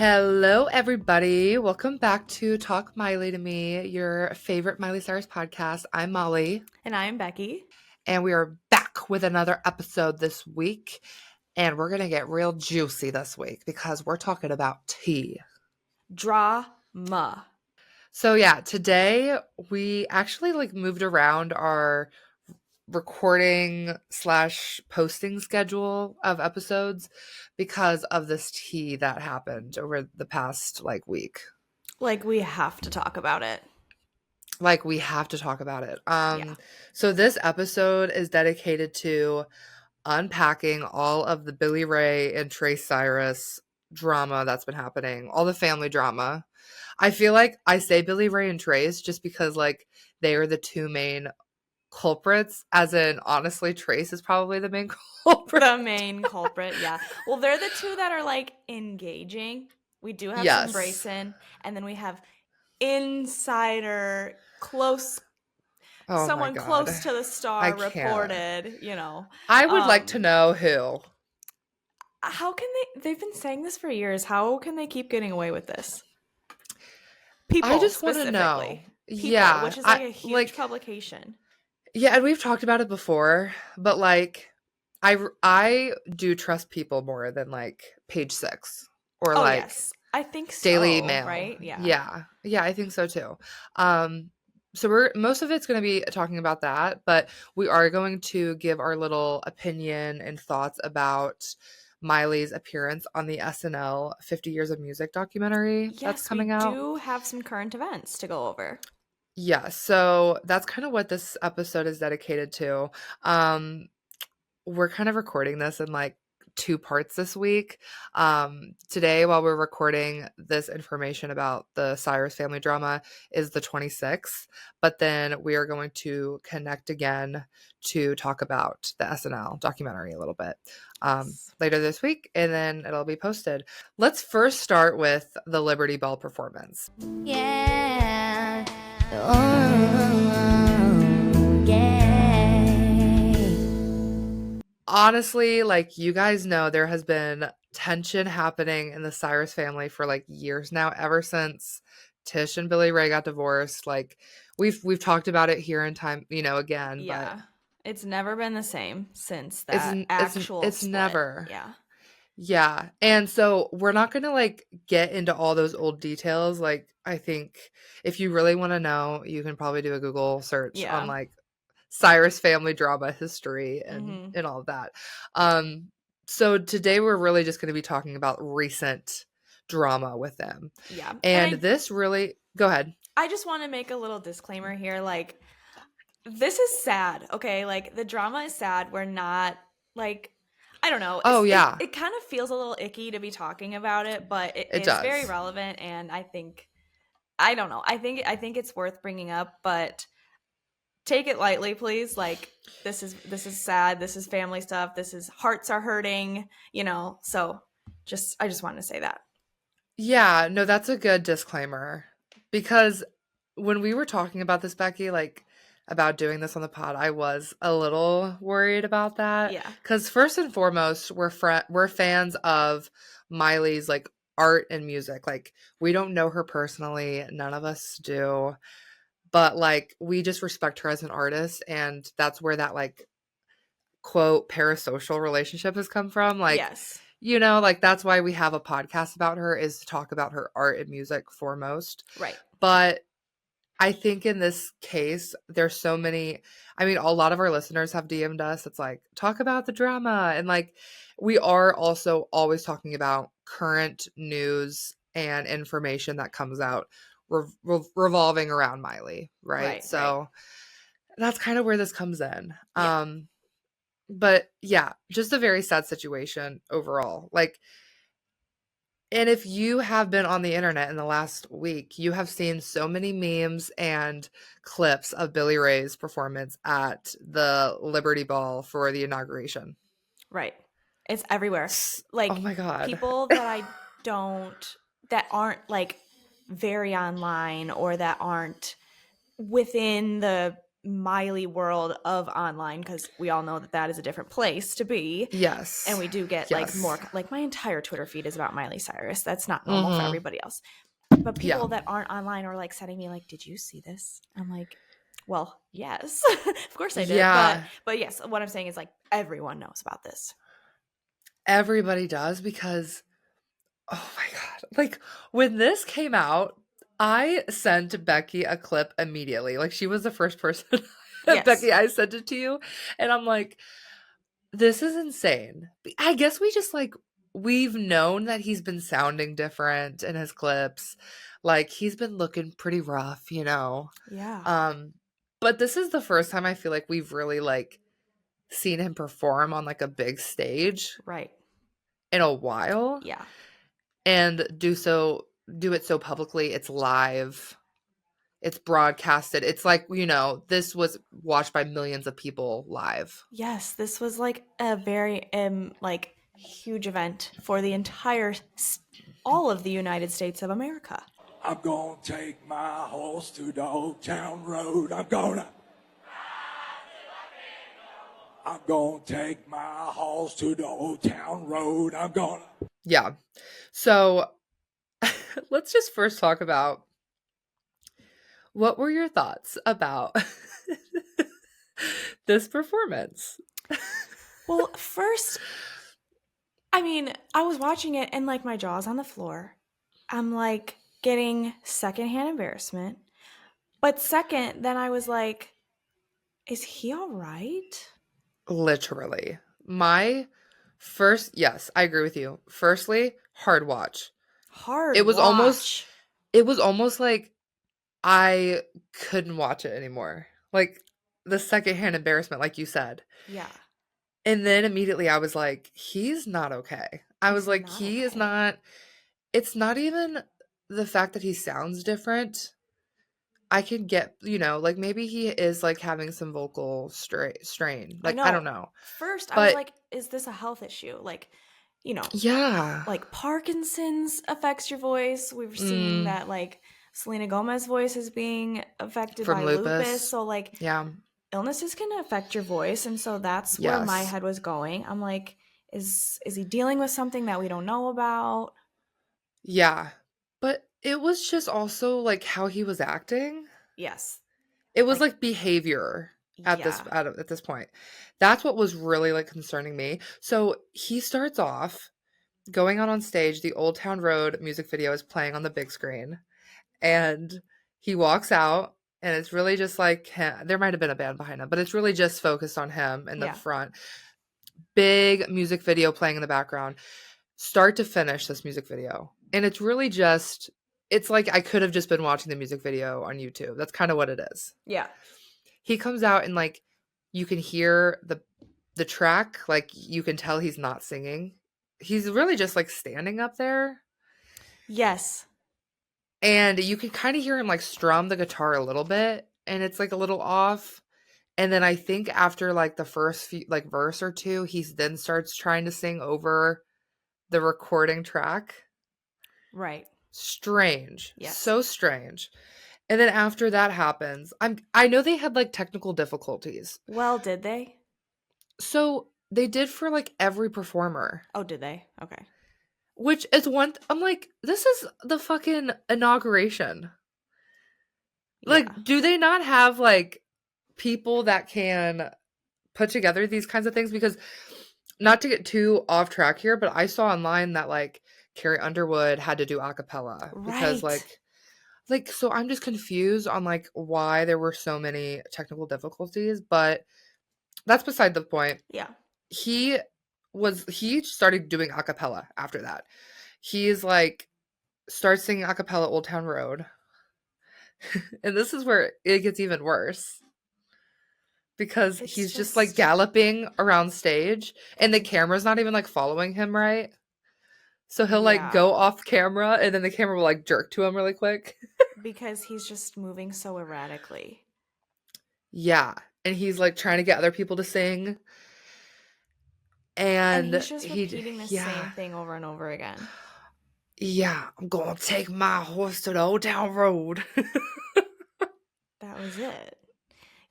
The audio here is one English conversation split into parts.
Hello, everybody. Welcome back to Talk Miley to Me, your favorite Miley Cyrus podcast. I'm Molly, And I'm Becky. and we are back with another episode this week. And we're going to get real juicy this week because we're talking about tea. Drama. So, yeah, today we actually moved around our recording slash posting schedule of episodes because of this tea that happened over the past week. We have to talk about it. We have to talk about it. Yeah. So this episode is dedicated to unpacking all of the Billy Ray and Cyrus drama that's been happening, all the family drama. I feel like I say Billy Ray and Trace just because they are the two main culprits, as in honestly Trace is probably the main culprit. The main culprit, yeah. Well, they're the two that are engaging. We do have some braison, and then we have insider close someone close to the star reported, I would like to know who. How can they've been saying this for years. How can they keep getting away with this? People, I just want to know. People, yeah. Which is a huge publication. Yeah, and we've talked about it before, but I do trust people more than Page Six or yes. I think so, Daily Mail, right? Yeah, I think so too. So most of it's going to be talking about that, but we are going to give our little opinion and thoughts about Miley's appearance on the SNL 50 Years of Music documentary that's coming out. We do have some current events to go over. Yeah, so that's kind of what this episode is dedicated to. We're kind of recording this in two parts this week. Today, while we're recording this information about the Cyrus family drama, is the 26th, but then we are going to connect again to talk about the SNL documentary a little bit later this week, and then it'll be posted. Let's first start with the Liberty Bell performance. Yeah. Honestly, you guys know, there has been tension happening in the Cyrus family for years now, ever since Tish and Billy Ray got divorced. We've talked about it here in time, again. Yeah, but it's never been the same since that actual it's split. never. Yeah. And so we're not gonna get into all those old details. I think if you really want to know, you can probably do a Google search on Cyrus family drama history and all of that. So today we're really just going to be talking about recent drama with them. Yeah. And this really, go ahead. I just want to make a little disclaimer here. This is sad, okay? The drama is sad. We're not I don't know. It kind of feels a little icky to be talking about it, but it is very relevant, and I think it's worth bringing up, but take it lightly, please. This is sad. This is family stuff. This is hearts are hurting, so I just wanted to say that. Yeah, no, that's a good disclaimer, because when we were talking about this, Becky, about doing this on the pod, I was a little worried about that. Yeah. Because first and foremost, we're fans of Miley's art and music. We don't know her personally. None of us do. But we just respect her as an artist, and that's where that quote parasocial relationship has come from. Yes. That's why we have a podcast about her, is to talk about her art and music foremost. Right. But I think in this case, there's so many, a lot of our listeners have DM'd us. It's talk about the drama. And we are also always talking about current news and information that comes out revolving around Miley. Right. So that's kind of where this comes in. Yeah. But yeah, just a very sad situation overall. And if you have been on the internet in the last week, you have seen so many memes and clips of Billy Ray's performance at the Liberty Ball for the inauguration. Right. It's everywhere. Oh my God. People that that aren't very online, or that aren't within the Miley world of online, because we all know that is a different place to be. Yes. And we do get like more, like my entire Twitter feed is about Miley Cyrus. That's not normal for everybody else. But people that aren't online are like sending me like, did you see this? I'm like, well, yes, of course I did. Yeah. But yes, what I'm saying is like everyone knows about this. Everybody does, because, oh my God, like when this came out, I sent Becky a clip immediately. Like she was the first person. Yes. Becky, I sent it to you, and I'm like, this is insane. I guess we just like, we've known that he's been sounding different in his clips. Like he's been looking pretty rough, you know? Yeah. But this is the first time I feel like we've really like seen him perform on like a big stage. Right. In a while. Yeah. And do it so publicly. It's live. It's broadcasted. It's like, you know, this was watched by millions of people live. Yes, this was like a very like huge event for the entire all of the United States of America. I'm gonna take my horse to the old town road. I'm gonna take my horse to the old town road. Yeah. So let's just first talk about, what were your thoughts about this performance? Well, first, I mean, I was watching it and like my jaw's on the floor. I'm like getting secondhand embarrassment. But second, then I was like, is he all right? Literally. My first, yes, I agree with you. Firstly, hard watch. It was almost like I couldn't watch it anymore. Like the secondhand embarrassment, like you said. Yeah. And then immediately I was like, he's not okay. I was like, he is not, it's not even the fact that he sounds different. I could get, you know, like maybe he is like having some vocal strain. Like, I don't know. First, I was like, is this a health issue? Like, you know. Yeah. Like Parkinson's affects your voice. We've seen that like Selena Gomez's voice is being affected by lupus. So like, yeah, illnesses can affect your voice. And so that's where my head was going. I'm like, is he dealing with something that we don't know about? Yeah. But it was just also like how he was acting. Yes. It was like behavior at this point. That's what was really like concerning me. So he starts off going out on stage. The Old Town Road music video is playing on the big screen, and he walks out, and it's really just like him. There might have been a band behind him, but it's really just focused on him in the front. Big music video playing in the background, start to finish this music video. And it's really just, it's like I could have just been watching the music video on YouTube. That's kind of what it is. Yeah. He comes out and like you can hear the track, like you can tell he's not singing. He's really just like standing up there. Yes. And you can kind of hear him like strum the guitar a little bit, and it's like a little off. And then I think after like the first few, like verse or two, he then starts trying to sing over the recording track. Right. Strange. Yes. So strange. And then after that happens, I know they had like technical difficulties. Well, did they? So they did for like every performer. Oh, did they? Okay. Which is one, I'm like, this is the fucking inauguration. Like, do they not have like people that can put together these kinds of things? Because not to get too off track here, but I saw online that like Carrie Underwood had to do a cappella because like so I'm just confused on like why there were so many technical difficulties, but that's beside the point. Yeah. He started doing a cappella after that. He's like starts singing a cappella Old Town Road. And this is where it gets even worse. Because he's just like galloping around stage and the camera's not even like following him right. So he'll like go off camera and then the camera will like jerk to him really quick. Because he's just moving so erratically. Yeah. And he's like trying to get other people to sing. And he's just repeating the same thing over and over again. Yeah. I'm going to take my horse to the Old Town Road. That was it.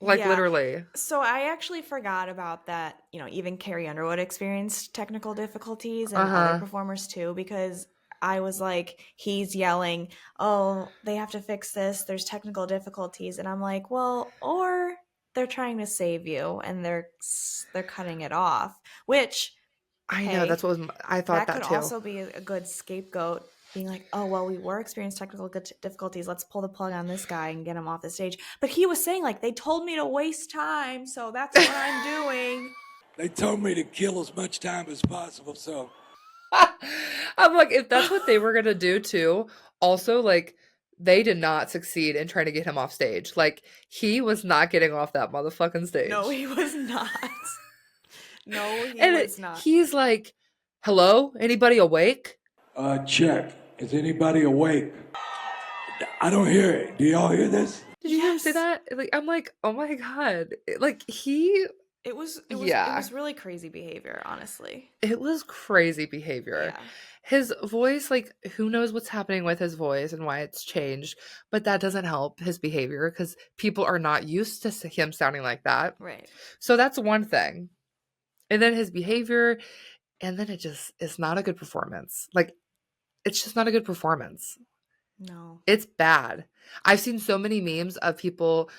Like, literally. So I actually forgot about that, even Carrie Underwood experienced technical difficulties and other performers too, because I was like, he's yelling, oh, they have to fix this. There's technical difficulties. And I'm like, well, or they're trying to save you and they're cutting it off, which I know, that's what I thought that could too. also be a good scapegoat, being like, oh, well, we were experiencing technical difficulties. Let's pull the plug on this guy and get him off the stage. But he was saying, like, they told me to waste time, so that's what I'm doing. They told me to kill as much time as possible, so. I'm like, if that's what they were going to do too, also, like, they did not succeed in trying to get him off stage. Like, he was not getting off that motherfucking stage. No, he was not. No, he was not. He's like, hello? Anybody awake? Check. Is anybody awake? I don't hear it. Do y'all hear this? Did you hear him say that? Like, I'm like, oh my God. Like, It was really crazy behavior, honestly. It was crazy behavior. Yeah. His voice, like, who knows what's happening with his voice and why it's changed, but that doesn't help his behavior because people are not used to him sounding like that. Right. So that's one thing. And then his behavior, and then it's not a good performance. Like, it's just not a good performance. No. It's bad. I've seen so many memes of people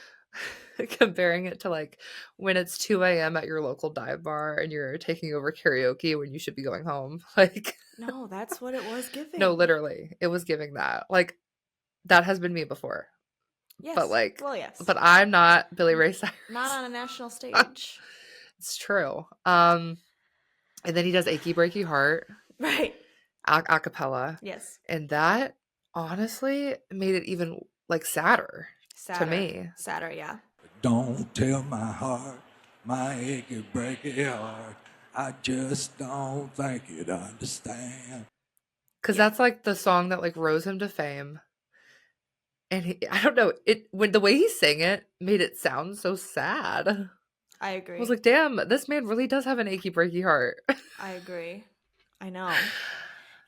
comparing it to, like, when it's 2 a.m. at your local dive bar and you're taking over karaoke when you should be going home. Like, no, that's what it was giving. No, literally. It was giving that. Like, that has been me before. Yes. But, like, well, yes. But I'm not Billy Ray Cyrus. Not on a national stage. It's true. And then he does Achy Breaky Heart. Right. A cappella. Yes. And that honestly made it even, like, sadder. To me. Sadder, yeah. Don't tell my heart, my achy breaky heart. I just don't think you'd understand. Because that's, like, the song that, like, rose him to fame. And I don't know, when the way he sang it made it sound so sad. I agree. I was like, damn, this man really does have an achy breaky heart. I agree. I know.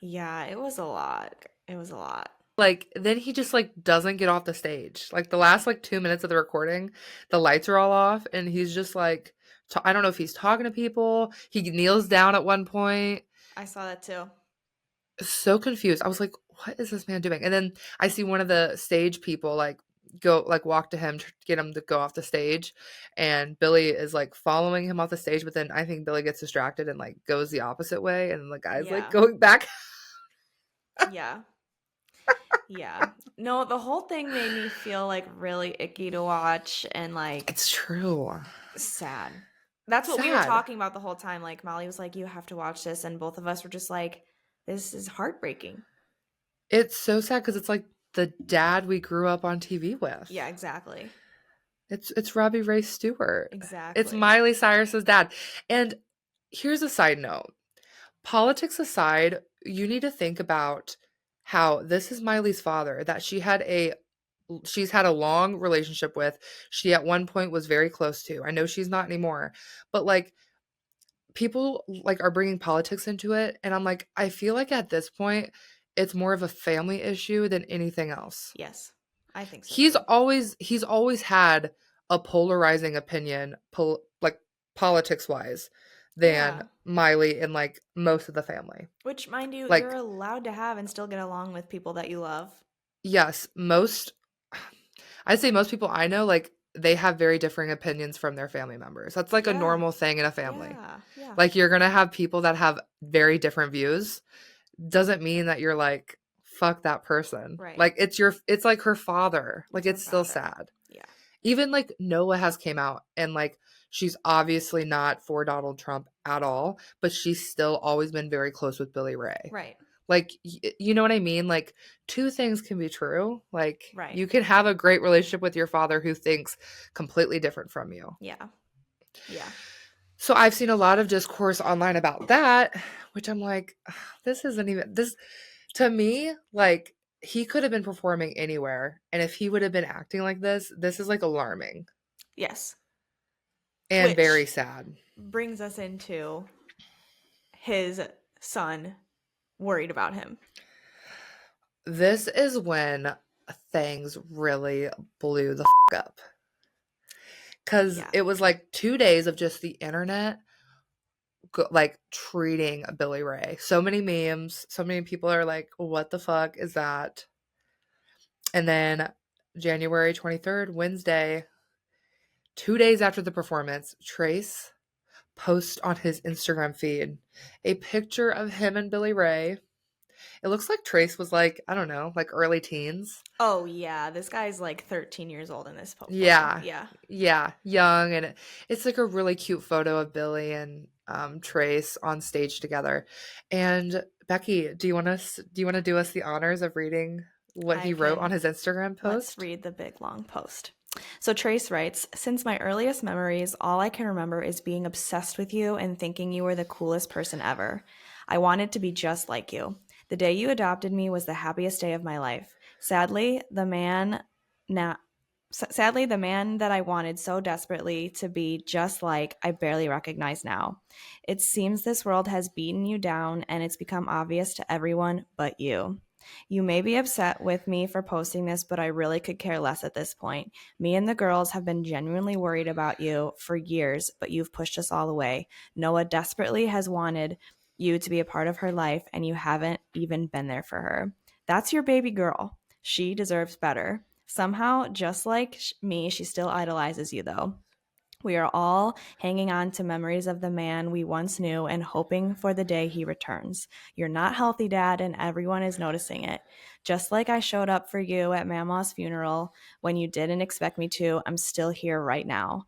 Yeah, it was a lot. Like, then he just, like, doesn't get off the stage. Like, the last, like, 2 minutes of the recording, the lights are all off, and he's just, like, I don't know if he's talking to people. He kneels down at one point. I saw that too. So confused. I was like, what is this man doing? And then I see one of the stage people, like, walk to him to get him to go off the stage, and Billy is, like, following him off the stage, but then I think Billy gets distracted and, like, goes the opposite way, and the guy's like going back. Yeah. Yeah. No, the whole thing made me feel, like, really icky to watch, and, like, it's true. Sad. That's what we were talking about the whole time. Like, Molly was like, you have to watch this, and both of us were just like, this is heartbreaking. It's so sad because it's like the dad we grew up on TV with. Yeah, exactly. It's Robbie Ray Stewart. Exactly. It's Miley Cyrus's dad. And here's a side note. Politics aside, you need to think about how this is Miley's father that she's had a long relationship with. She at one point was very close to. I know she's not anymore. But, like, people, like, are bringing politics into it, and I'm like, I feel like at this point it's more of a family issue than anything else. Yes, I think so. He's always had a polarizing opinion, like, politics wise, than Miley and, like, most of the family. Which, mind you, like, you're allowed to have and still get along with people that you love. Yes, I'd say most people I know, like, they have very differing opinions from their family members. That's, like, a normal thing in a family. Yeah. Like, you're gonna have people that have very different views. Doesn't mean that you're like, fuck that person. Right. Like, it's like her father. Like, it's still sad. Yeah. Even, like, Noah has came out and, like, she's obviously not for Donald Trump at all, but she's still always been very close with Billy Ray. Right. Like, you know what I mean? Like, two things can be true. Like, right. You can have a great relationship with your father who thinks completely different from you. Yeah. Yeah. So I've seen a lot of discourse online about that, which I'm like, this isn't even this to me. Like, he could have been performing anywhere, and if he would have been acting like this is, like, alarming. Yes. And which very sad. Brings us into his son worried about him. This is when things really blew the up. because Yeah. it was like 2 days of just the internet like treating Billy Ray. So many memes, so many people are like, what the fuck is that? And then January 23rd, Wednesday, 2 days after the performance, Trace posts on his Instagram feed a picture of him and Billy Ray. It looks like Trace was like, I don't know, like early teens. Oh, yeah. This guy's like 13 years old in this photo. Yeah. Yeah. Yeah, young, and it's like a really cute photo of Billy and Trace on stage together. And Becky, do you want to do us the honors of reading what I he wrote on can. his Instagram Let's post? read the big long post. So Trace writes, since my earliest memories, all I can remember is being obsessed with you and thinking you were the coolest person ever. I wanted to be just like you. The day you adopted me was the happiest day of my life. Sadly, the man that I wanted so desperately to be just like, I barely recognize now. It seems this world has beaten you down and it's become obvious to everyone but you. You may be upset with me for posting this, but I really could care less at this point. Me and the girls have been genuinely worried about you for years, but you've pushed us all away. Noah desperately has wanted you to be a part of her life, and you haven't even been there for her. That's your baby girl. She deserves better. Somehow, just like me, she still idolizes you, though. We are all hanging on to memories of the man we once knew and hoping for the day he returns. You're not healthy, Dad, and everyone is noticing it. Just like I showed up for you at Mama's funeral when you didn't expect me to, I'm still here right now.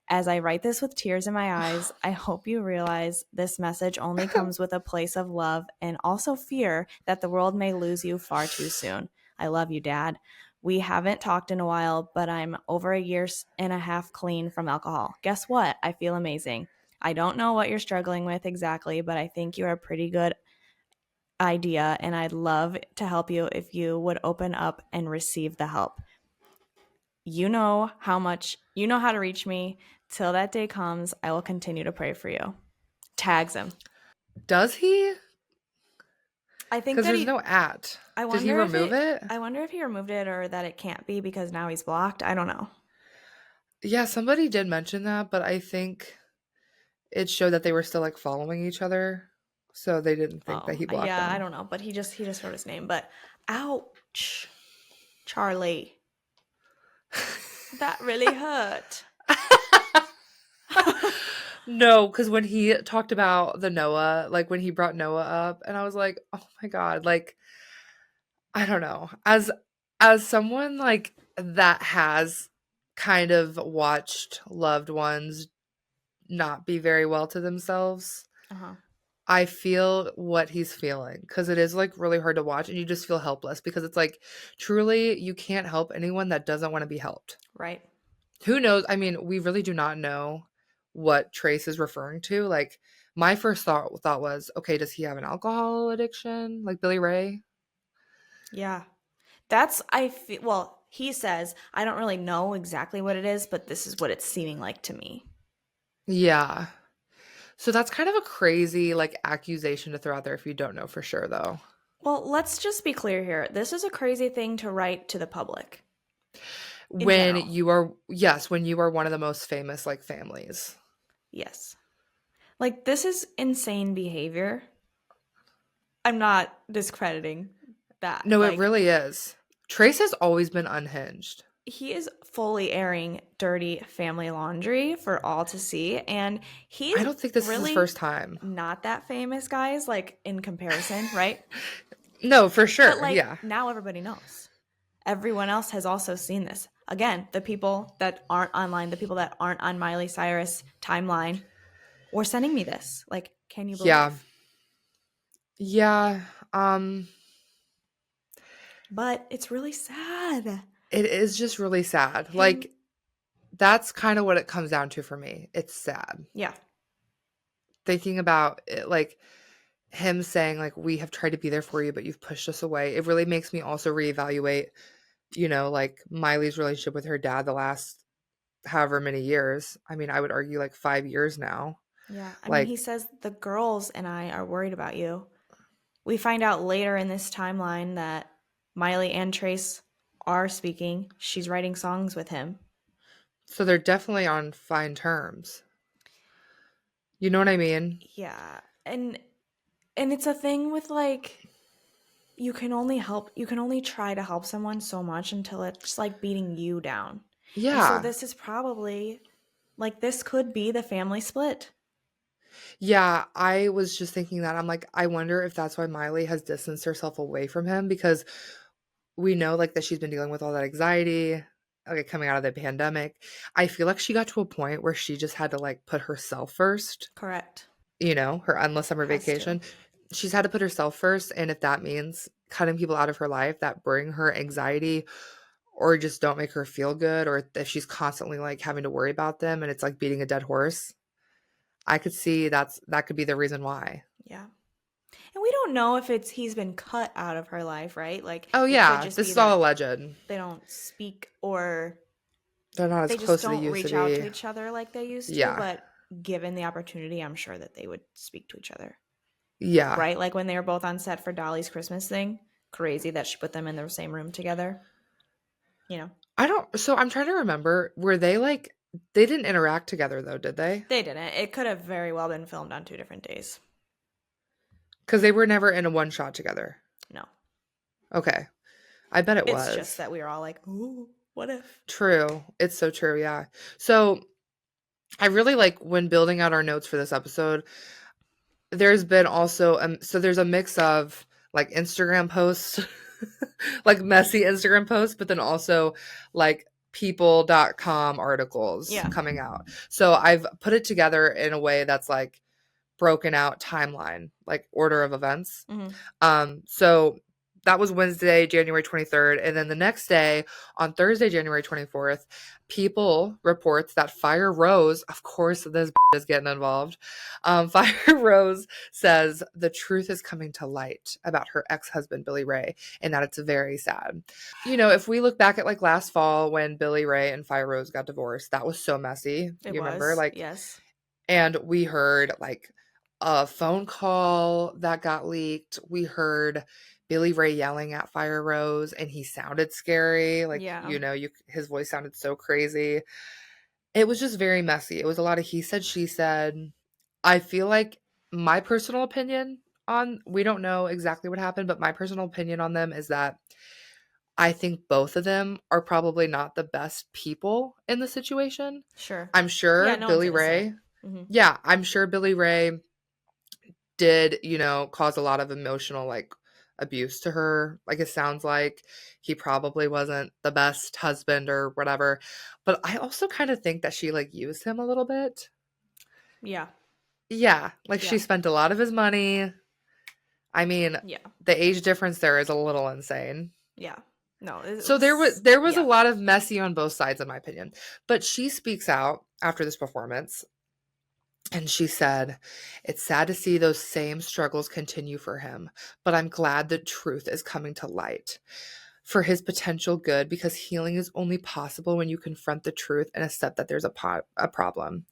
As I write this with tears in my eyes, I hope you realize this message only comes with a place of love and also fear that the world may lose you far too soon. I love you, Dad. We haven't talked in a while, but I'm over a year and a half clean from alcohol. Guess what? I feel amazing. I don't know what you're struggling with exactly, but I think you're a pretty good idea, and I'd love to help you if you would open up and receive the help. You know how to reach me. Till that day comes, I will continue to pray for you. Tags him. Does he? I think Because that there's no at. Did he remove it? I wonder if he removed it or that it can't be because now he's blocked. I don't know. Yeah, somebody did mention that, but I think it showed that they were still like following each other, so they didn't think that Oh, he blocked yeah, I them. don't know, but he just wrote his name. But ouch, Charlie, that really hurt. No, because when he talked about the Noah, like when he brought Noah up, and I was like, oh my God, like, I don't know. As someone like that has kind of watched loved ones not be very well to themselves, Uh-huh. I feel what he's feeling because it is like really hard to watch and you just feel helpless because it's like truly you can't help anyone that doesn't want to be helped. Right. Who knows? I mean, we really do not know what Trace is referring to. Like my first thought was, okay, does he have an alcohol addiction like Billy Ray? Yeah. Well, he says, I don't really know exactly what it is, but this is what it's seeming like to me. Yeah. So that's kind of a crazy like accusation to throw out there if you don't know for sure though. Well, let's just be clear here. This is a crazy thing to write to the public. When you are when you are one of the most famous like families. Yes. Like, this is insane behavior. I'm not discrediting that. No, it Like, really is. Trace has always been unhinged. he is fully airing dirty family laundry for all to see, and he's I don't think this is his first time. not that famous, guys, like in comparison, right? No, for sure. But like yeah. now everybody knows. Everyone else has also seen this. Again, the people that aren't online, the people that aren't on Miley Cyrus timeline were sending me this. Like, can you believe? Yeah. Yeah. But it's really sad. It is just really sad. Like that's kind of what it comes down to for me. It's sad. Yeah. Thinking about it, like him saying like we have tried to be there for you but you've pushed us away. It really makes me also reevaluate, like Miley's relationship with her dad the last however many years. I mean, I would argue like 5 years now. Yeah. I mean, Like he says the girls and I are worried about you. We find out later in this timeline that Miley and Trace are speaking. She's writing songs with him. So they're definitely on fine terms. You know what I mean? Yeah. And it's a thing with like you can only try to help someone so much until it's like beating you down. And so Yeah. this is probably like this could be the family split. Yeah, I was just thinking that. I'm like, I wonder if that's why Miley has distanced herself away from him, because we know like that she's been dealing with all that anxiety, like coming out of the pandemic. I feel like she got to a point where she just had to like put herself first, Correct. her endless summer Has to. vacation. She's had to put herself first. And if that means cutting people out of her life that bring her anxiety or just don't make her feel good, or if she's constantly like having to worry about them and it's like beating a dead horse, I could see that could be the reason why. Yeah. And we don't know if he's been cut out of her life, right? Like Oh it could yeah, just this be is all that alleged. they don't speak or They're not as they just close as they don't used to reach out to be. each other like they used to, Yeah. but given the opportunity, I'm sure that they would speak to each other. Yeah. Right? Like when they were both on set for Dolly's Christmas thing. Crazy that she put them in the same room together. So I'm trying to remember, were they like, they didn't interact together though, did they? They didn't. It could have very well been filmed on 2 different days. Because they were never in a one shot together. No. Okay. I bet it was. It's just that we were all like, ooh, what if? True. It's so true, yeah. So I really like, when building out our notes for this episode, there's been also, so there's a mix of like Instagram posts, like messy Instagram posts, but then also like people.com articles coming out. So I've put it together in a way that's like broken out timeline, like order of events. So that was Wednesday, January 23rd. And then the next day, on Thursday, January 24th, People reports that Fire Rose, of course, this is getting involved. Fire Rose says the truth is coming to light about her ex-husband, Billy Ray, and that it's very sad. If we look back at like last fall when Billy Ray and Fire Rose got divorced, that was so messy. You remember? Like, yes. And we heard like a phone call that got leaked. We heard Billy Ray yelling at Fire Rose, and he sounded scary. Like, his voice sounded so crazy. It was just very messy. It was a lot of he said, she said. I feel like my personal opinion we don't know exactly what happened, but my personal opinion on them is that I think both of them are probably not the best people in the situation. Sure. I'm sure Billy Ray. Yeah, I'm sure Billy Ray did, cause a lot of emotional like abuse to her. Like, it sounds like he probably wasn't the best husband or whatever. But I also kind of think that she like used him a little bit. Yeah. Yeah, like she spent a lot of his money. I mean, the age difference there is a little insane. Yeah. No. So there was a lot of messy on both sides, in my opinion. But she speaks out after this performance. And she said, "It's sad to see those same struggles continue for him, but I'm glad the truth is coming to light for his potential good, because healing is only possible when you confront the truth and accept that there's a problem."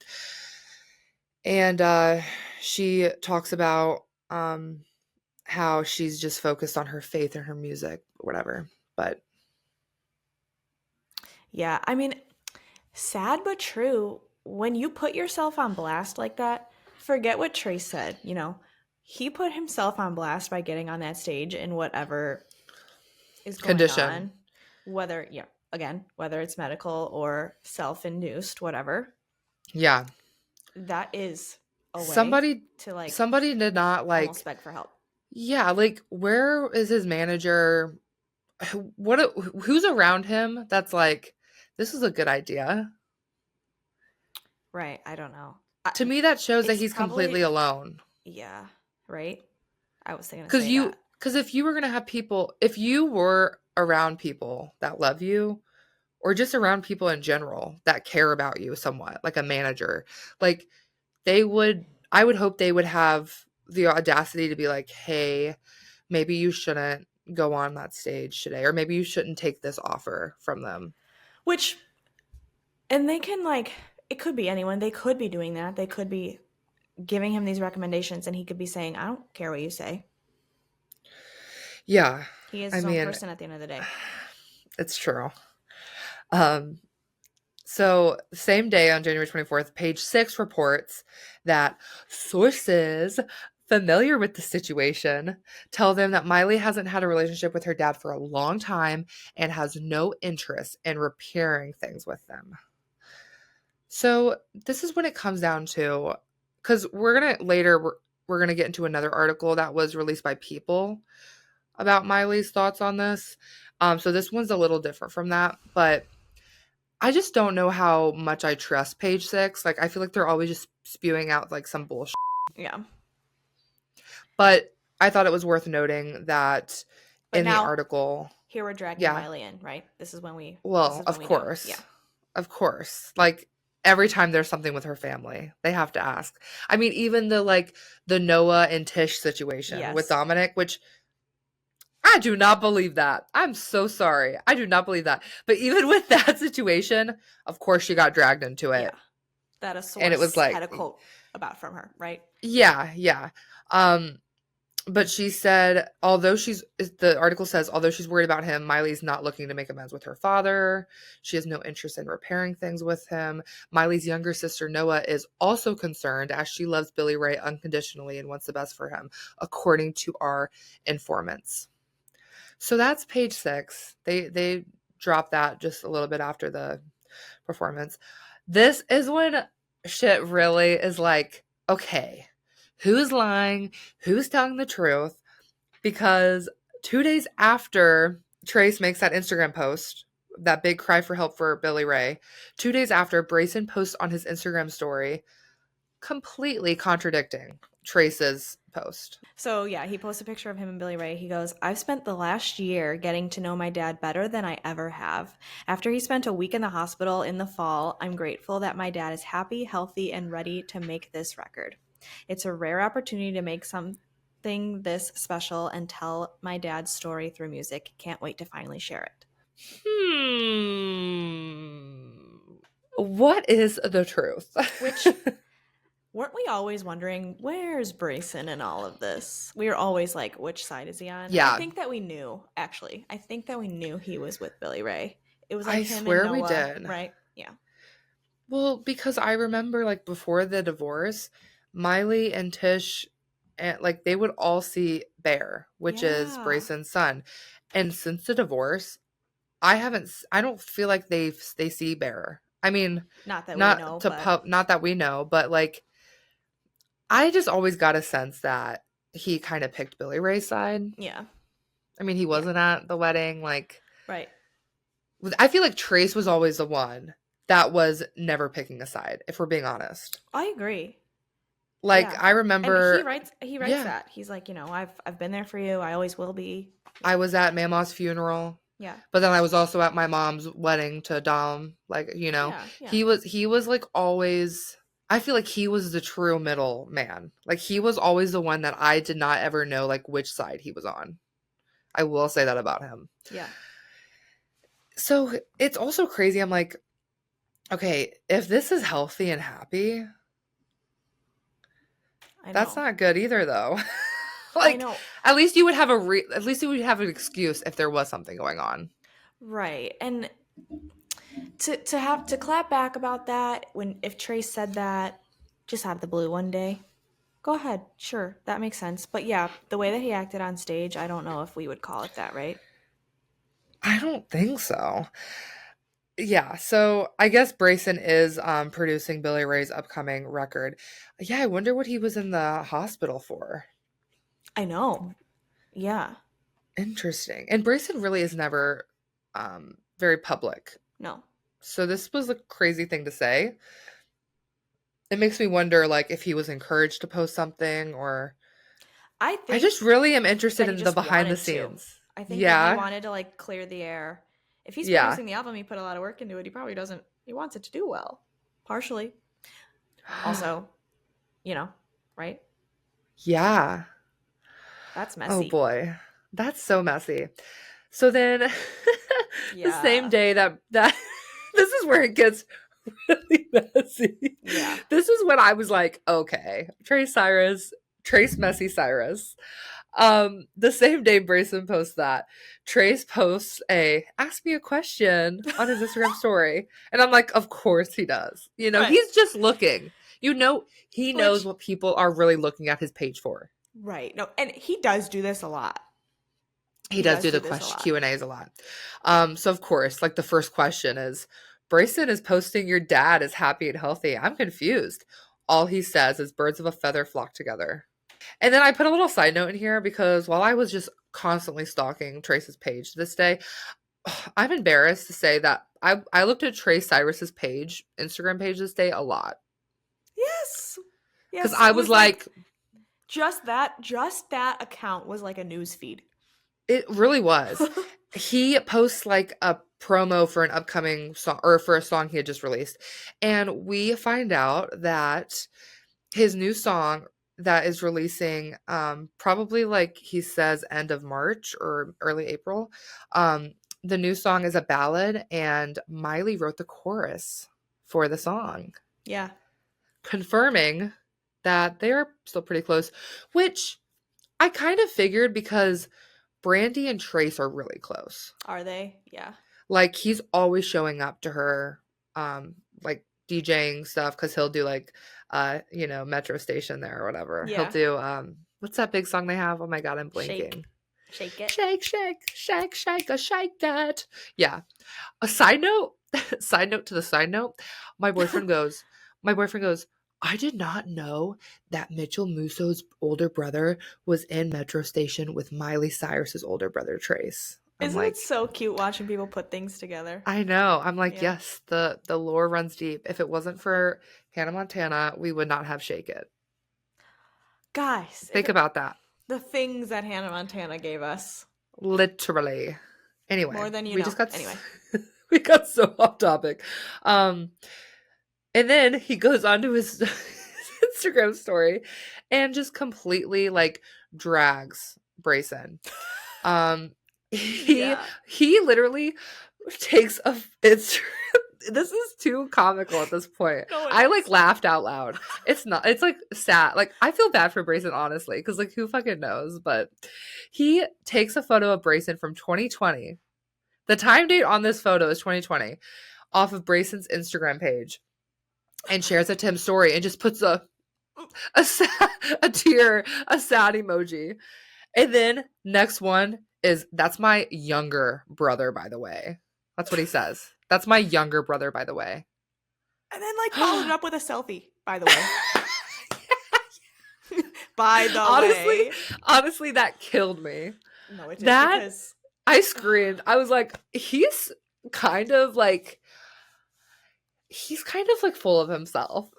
And she talks about how she's just focused on her faith and her music, whatever. But yeah, I mean, sad but true. When you put yourself on blast like that, forget what Trace said. He put himself on blast by getting on that stage in whatever is going on. Whether it's medical or self-induced, whatever. Yeah. That is a way somebody did not like almost beg for help. Yeah, like, where is his manager? Who's around him that's like, this is a good idea? Right, I don't know. To me, that shows that he's completely alone. Yeah, right? I was thinking that. Because if you were going to have people, if you were around people that love you, or just around people in general that care about you somewhat, like a manager, like, I would hope they would have the audacity to be like, hey, maybe you shouldn't go on that stage today, or maybe you shouldn't take this offer from them. And they can, like, it could be anyone. They could be doing that. They could be giving him these recommendations, and he could be saying, I don't care what you say. Yeah. He is his own person at the end of the day. It's true. So, same day on January 24th, page 6 reports that sources familiar with the situation tell them that Miley hasn't had a relationship with her dad for a long time and has no interest in repairing things with them. So, this is when it comes down to, because we're going to get into another article that was released by People about Miley's thoughts on this. So this one's a little different from that, but I just don't know how much I trust page 6. Like, I feel like they're always just spewing out like some bullshit. Yeah. But I thought it was worth noting that But in the now, article. Here we're dragging Miley in, right? This is when we. Well, of course. Yeah. Of course. Like, every time there's something with her family, they have to ask. I mean, even the Noah and Tish situation with Dominic, which I do not believe that. I'm so sorry. I do not believe that. But even with that situation, of course she got dragged into it. Yeah. That a source and it was like, had a quote about from her, right? Yeah. But she said, the article says, although she's worried about him, Miley's not looking to make amends with her father. She has no interest in repairing things with him. Miley's younger sister, Noah, is also concerned as she loves Billy Ray unconditionally and wants the best for him, according to our informants. So that's page 6. They dropped that just a little bit after the performance. This is when shit really is like, okay, who's lying? Who's telling the truth? Because 2 days after Trace makes that Instagram post, that big cry for help for Billy Ray, 2 days after, Braison posts on his Instagram story, completely contradicting Trace's post. So yeah, he posts a picture of him and Billy Ray. He goes, "I've spent the last year getting to know my dad better than I ever have. After he spent a week in the hospital in the fall, I'm grateful that my dad is happy, healthy, and ready to make this record. It's a rare opportunity to make something this special and tell my dad's story through music. Can't wait to finally share it." What is the truth? Which... weren't we always wondering, where's Braison in all of this? We were always like, which side is he on? Yeah. I think that we knew, actually. I think that we knew he was with Billy Ray. It was like I him swear and Noah, we did. right? Yeah. Well, because I remember, like, before the divorce, Miley and Tish, and like, they would all see Bear, which is Braison's son. And since the divorce, I don't feel like they see Bear. I mean, not that we know, but like, I just always got a sense that he kind of picked Billy Ray's side. Yeah. I mean, he wasn't at the wedding. Like, right. I feel like Trace was always the one that was never picking a side, if we're being honest. I agree. Like, I remember... And he writes that. He's like, I've been there for you. I always will be. I was at Mama's funeral. Yeah. But then I was also at my mom's wedding to Dom. Like, Yeah. He was like always... I feel like he was the true middle man. Like, he was always the one that I did not ever know, like, which side he was on. I will say that about him. Yeah. So, it's also crazy. I'm like, okay, if this is healthy and happy, that's not good either, though. Like, I know. At least you would have an excuse if there was something going on. Right. And to have to clap back about that if Trace said that just out of the blue one day, go ahead, sure, that makes sense. But yeah, the way that he acted on stage, I don't know if we would call it that, right? I don't think so. Yeah, so I guess Braison is producing Billy Ray's upcoming record. Yeah, I wonder what he was in the hospital for. I know. Yeah. Interesting. And Braison really is never very public. No. So this was a crazy thing to say. It makes me wonder, like, if he was encouraged to post something, or... I just really am interested in the behind the scenes. I think that he wanted to, like, clear the air. If he's producing the album, he put a lot of work into it. He probably doesn't... He wants it to do well. Partially. Also, right? Yeah. That's messy. Oh, boy. That's so messy. So then, the same day that this is where it gets really messy. Yeah. This is when I was like, okay, Trace Messy Cyrus. The same day Brayson posts that, Trace posts a ask me a question on his Instagram story. And I'm like, of course he does. You know, he's just looking. You know, he knows what people are really looking at his page for. Right. No, and he does do this a lot. He does do the question Q&As a lot. So of course, like the first question is, Brayson is posting your dad is happy and healthy. I'm confused. All he says is birds of a feather flock together. And then I put a little side note in here because while I was just constantly stalking Trace's page this day, I'm embarrassed to say that I looked at Cyrus's page, Instagram page this day a lot. Yes. Because I was like just that account was like a news feed. It really was. He posts like a promo for an upcoming song or for a song he had just released. And we find out that his new song that is releasing probably like he says end of March or early April. The new song is a ballad and Miley wrote the chorus for the song. Yeah. Confirming that they're still pretty close, which I kind of figured because Brandy and Trace are really close. Are they? Yeah. Like he's always showing up to her like DJing stuff because he'll do like Metro Station there or whatever. Yeah. He'll do what's that big song they have? Oh my god, I'm blanking. Shake it. Shake that. Yeah. A side note to the side note, my boyfriend goes, I did not know that Mitchell Musso's older brother was in Metro Station with Miley Cyrus's older brother, Trace. Isn't it so cute watching people put things together? I know. I'm like, yes, the lore runs deep. If it wasn't for Hannah Montana, we would not have Shake It. Guys. Think about that. The things that Hannah Montana gave us. Literally. Anyway. More than you know. Anyway. We got so off topic. And then he goes on to his Instagram story and just completely like drags Brayson. He literally takes this is too comical at this point. No, I like laughed out loud. It's like sad. Like I feel bad for Brayson honestly because like who fucking knows? But he takes a photo of Brayson from 2020. The time date on this photo is 2020 off of Brayson's Instagram page. And shares a Tim story and just puts a tear, a sad emoji. And then next one is, that's my younger brother, by the way. That's what he says. That's my younger brother, by the way. And then like followed it up with a selfie, by the way. By the way. Honestly, that killed me. No, it did because I screamed. I was like, he's kind of like full of himself.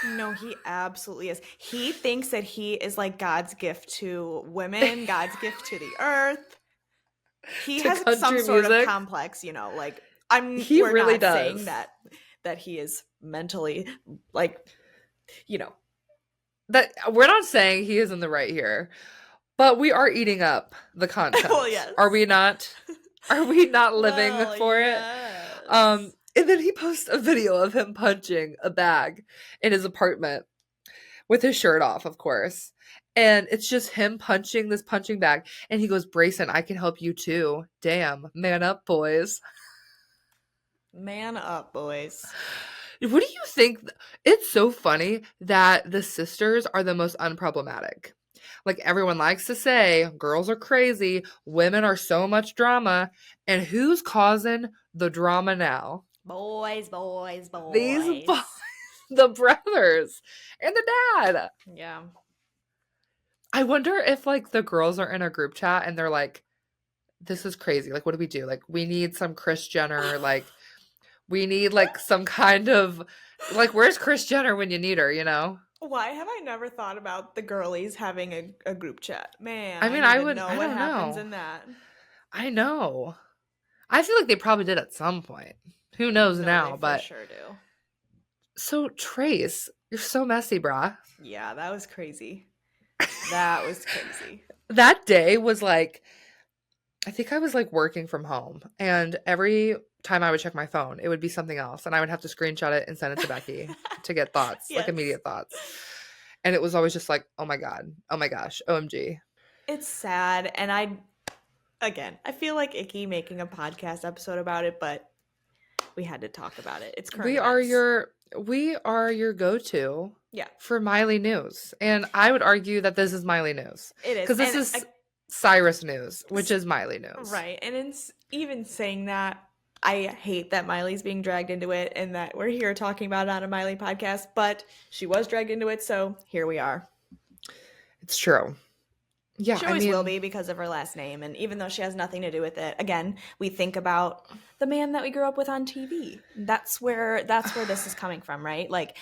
No, he absolutely is. He thinks that he is like God's gift to women, God's gift to the earth. He has some sort of complex, like we're really not saying that he is mentally like, that we're not saying he is in the right here, but we are eating up the content. Well, yes. Are we not? Are we not living for it? And then he posts a video of him punching a bag in his apartment with his shirt off, of course. And it's just him punching this punching bag. And he goes, Brayson, I can help you too. Damn, man up, boys. Man up, boys. What do you think? It's so funny that the sisters are the most unproblematic. Like everyone likes to say, girls are crazy, women are so much drama. And who's causing the drama now? Boys. These boys, the brothers and the dad. Yeah. I wonder if like the girls are in a group chat and they're like, this is crazy. Like, what do we do? Like, we need some Kris Jenner. Like, we need like some kind of like, where's Kris Jenner when you need her, Why have I never thought about the girlies having a group chat? Man, I mean, I would know what happens in that. I know. I feel like they probably did at some point. Who knows now, but sure do. So Trace, you're so messy, brah. Yeah, that was crazy. That day was like, I think I was like working from home, and every time I would check my phone, it would be something else, and I would have to screenshot it and send it to Becky to get thoughts, like immediate thoughts. And it was always just like, oh my god, oh my gosh, OMG. It's sad, and I feel like icky making a podcast episode about it, but we had to talk about it. It's current events. We are your go-to Yeah. for Miley news. And I would argue that this is Miley news. It is. Because this is Cyrus news, which is Miley news. Right. And even saying that, I hate that Miley's being dragged into it and that we're here talking about it on a Miley podcast, but she was dragged into it, so here we are. It's true. Yeah, she always will be because of her last name, and even though she has nothing to do with it, again, we think about the man that we grew up with on TV. That's where this is coming from, right? Like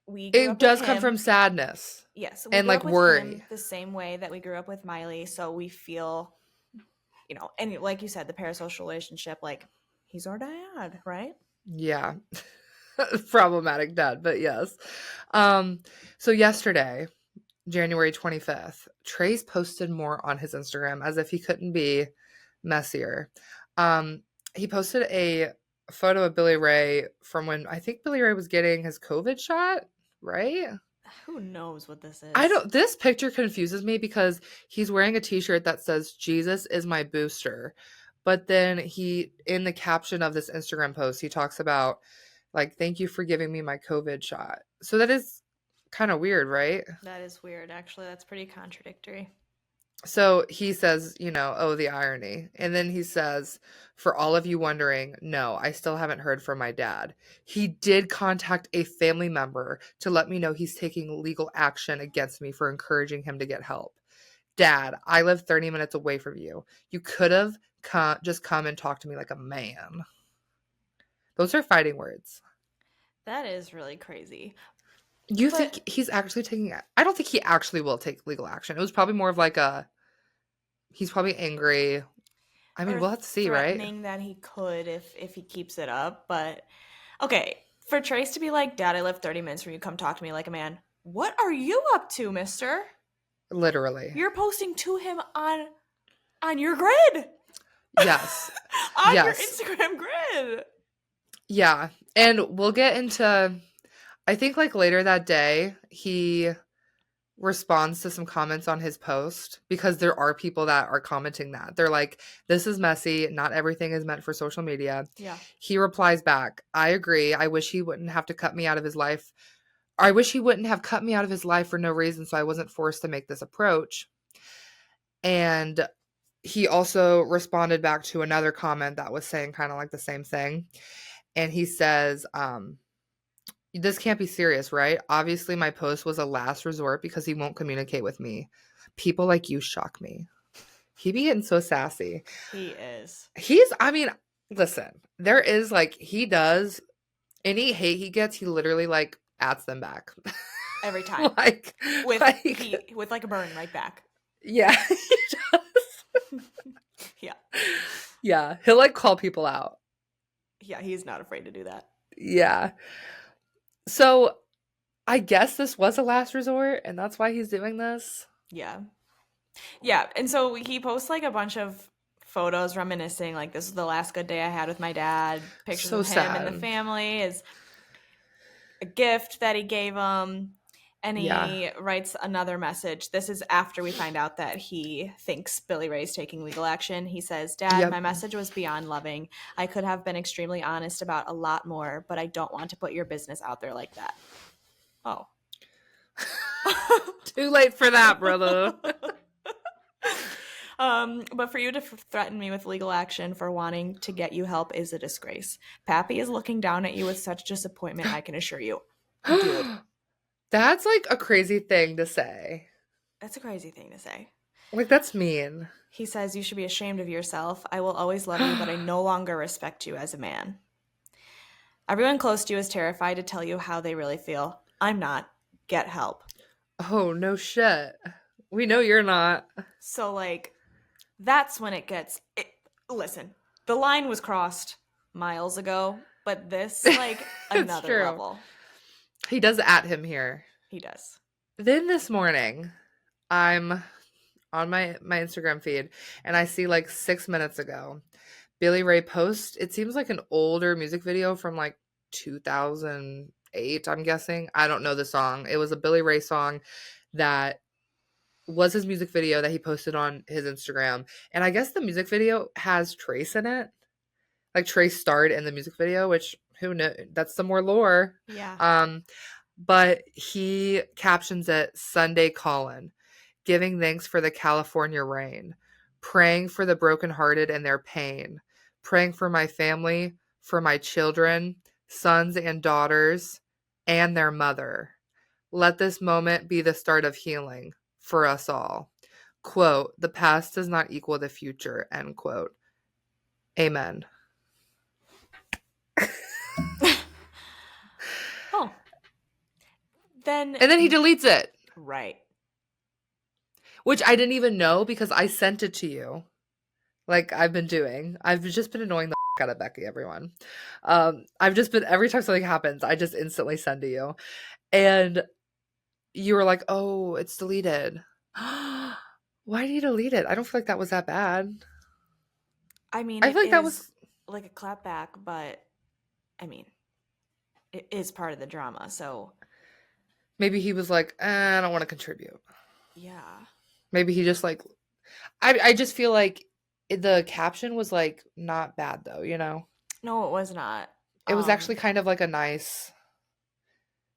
it does come from sadness. Yes, and like worry. The same way that we grew up with Miley, so we feel, and like you said, the parasocial relationship, like he's our dad, right? Yeah, problematic dad, but yes. So yesterday, January 25th, Trace posted more on his Instagram as if he couldn't be messier. He posted a photo of Billy Ray from when I think Billy Ray was getting his COVID shot, right? Who knows what this is? This picture confuses me because he's wearing a t-shirt that says Jesus is my booster. But then in the caption of this Instagram post, he talks about like, thank you for giving me my COVID shot. So that is kind of weird, right? That is weird, actually. That's pretty contradictory. So he says, oh, the irony. And then he says, for all of you wondering, no, I still haven't heard from my dad. He did contact a family member to let me know he's taking legal action against me for encouraging him to get help. Dad, I live 30 minutes away from you. You could have just come and talked to me like a man. Those are fighting words. That is really crazy. You think he's actually taking... I don't think he actually will take legal action. It was probably more of like he's probably angry. I mean, we'll have to see, right? Threatening that he could if he keeps it up. But, okay, for Trace to be like, Dad, I live 30 minutes from you. Come talk to me like a man. What are you up to, mister? Literally. You're posting to him on your grid. Yes. Your Instagram grid. Yeah. And we'll get into... I think like later that day, he responds to some comments on his post because there are people that are commenting that. They're like, this is messy. Not everything is meant for social media. Yeah. He replies back, I agree. I wish he wouldn't have to cut me out of his life. I wish he wouldn't have cut me out of his life for no reason, so I wasn't forced to make this approach. And he also responded back to another comment that was saying kind of like the same thing. And he says, this can't be serious, right? Obviously, my post was a last resort because he won't communicate with me. People like you shock me. He be getting so sassy. He is. Listen, there is like, he does, any hate he gets, he literally like adds them back. Every time. with like a burn right back. Yeah, he does. Yeah. Yeah, he'll like call people out. Yeah, he's not afraid to do that. Yeah. So, I guess this was a last resort, and that's why he's doing this. Yeah. Yeah, and so he posts, like, a bunch of photos reminiscing, like, this is the last good day I had with my dad. Pictures of him and the family is a gift that he gave him. And he writes another message. This is after we find out that he thinks Billy Ray's taking legal action. He says, Dad, my message was beyond loving. I could have been extremely honest about a lot more, but I don't want to put your business out there like that. Oh. Too late for that, brother. But for you to threaten me with legal action for wanting to get you help is a disgrace. Pappy is looking down at you with such disappointment, I can assure you. Dude. That's like a crazy thing to say. That's a crazy thing to say. Like, that's mean. He says, you should be ashamed of yourself. I will always love you, but I no longer respect you as a man. Everyone close to you is terrified to tell you how they really feel. I'm not. Get help. Oh, no shit. We know you're not. So, like, that's when it gets... Listen, the line was crossed miles ago, but this, like, another level. He does at him here. He does. Then this morning, I'm on my Instagram feed, and I see like 6 minutes ago, Billy Ray post. It seems like an older music video from like 2008, I'm guessing. I don't know the song. It was a Billy Ray song that was his music video that he posted on his Instagram. And I guess the music video has Trace in it. Like Trace starred in the music video, which who knows? That's some more lore. Yeah. But he captions it Sunday Callin', giving thanks for the California rain, praying for the brokenhearted and their pain, praying for my family, for my children, sons and daughters, and their mother. Let this moment be the start of healing for us all. Quote, the past does not equal the future, end quote. Amen. Oh. And then he deletes it. Right. Which I didn't even know because I sent it to you. Like I've been doing. I've just been annoying the out of Becky, everyone. I've just been, every time something happens, I just instantly send to you. And you were like, oh, it's deleted. Why did you delete it? I don't feel like that was that bad. I mean, I feel like that was like a clapback, but I mean, it is part of the drama, so maybe he was like, I don't want to contribute. Yeah. Maybe he just like, I just feel like the caption was like not bad though, you know? No, it was not. It was actually kind of like a nice,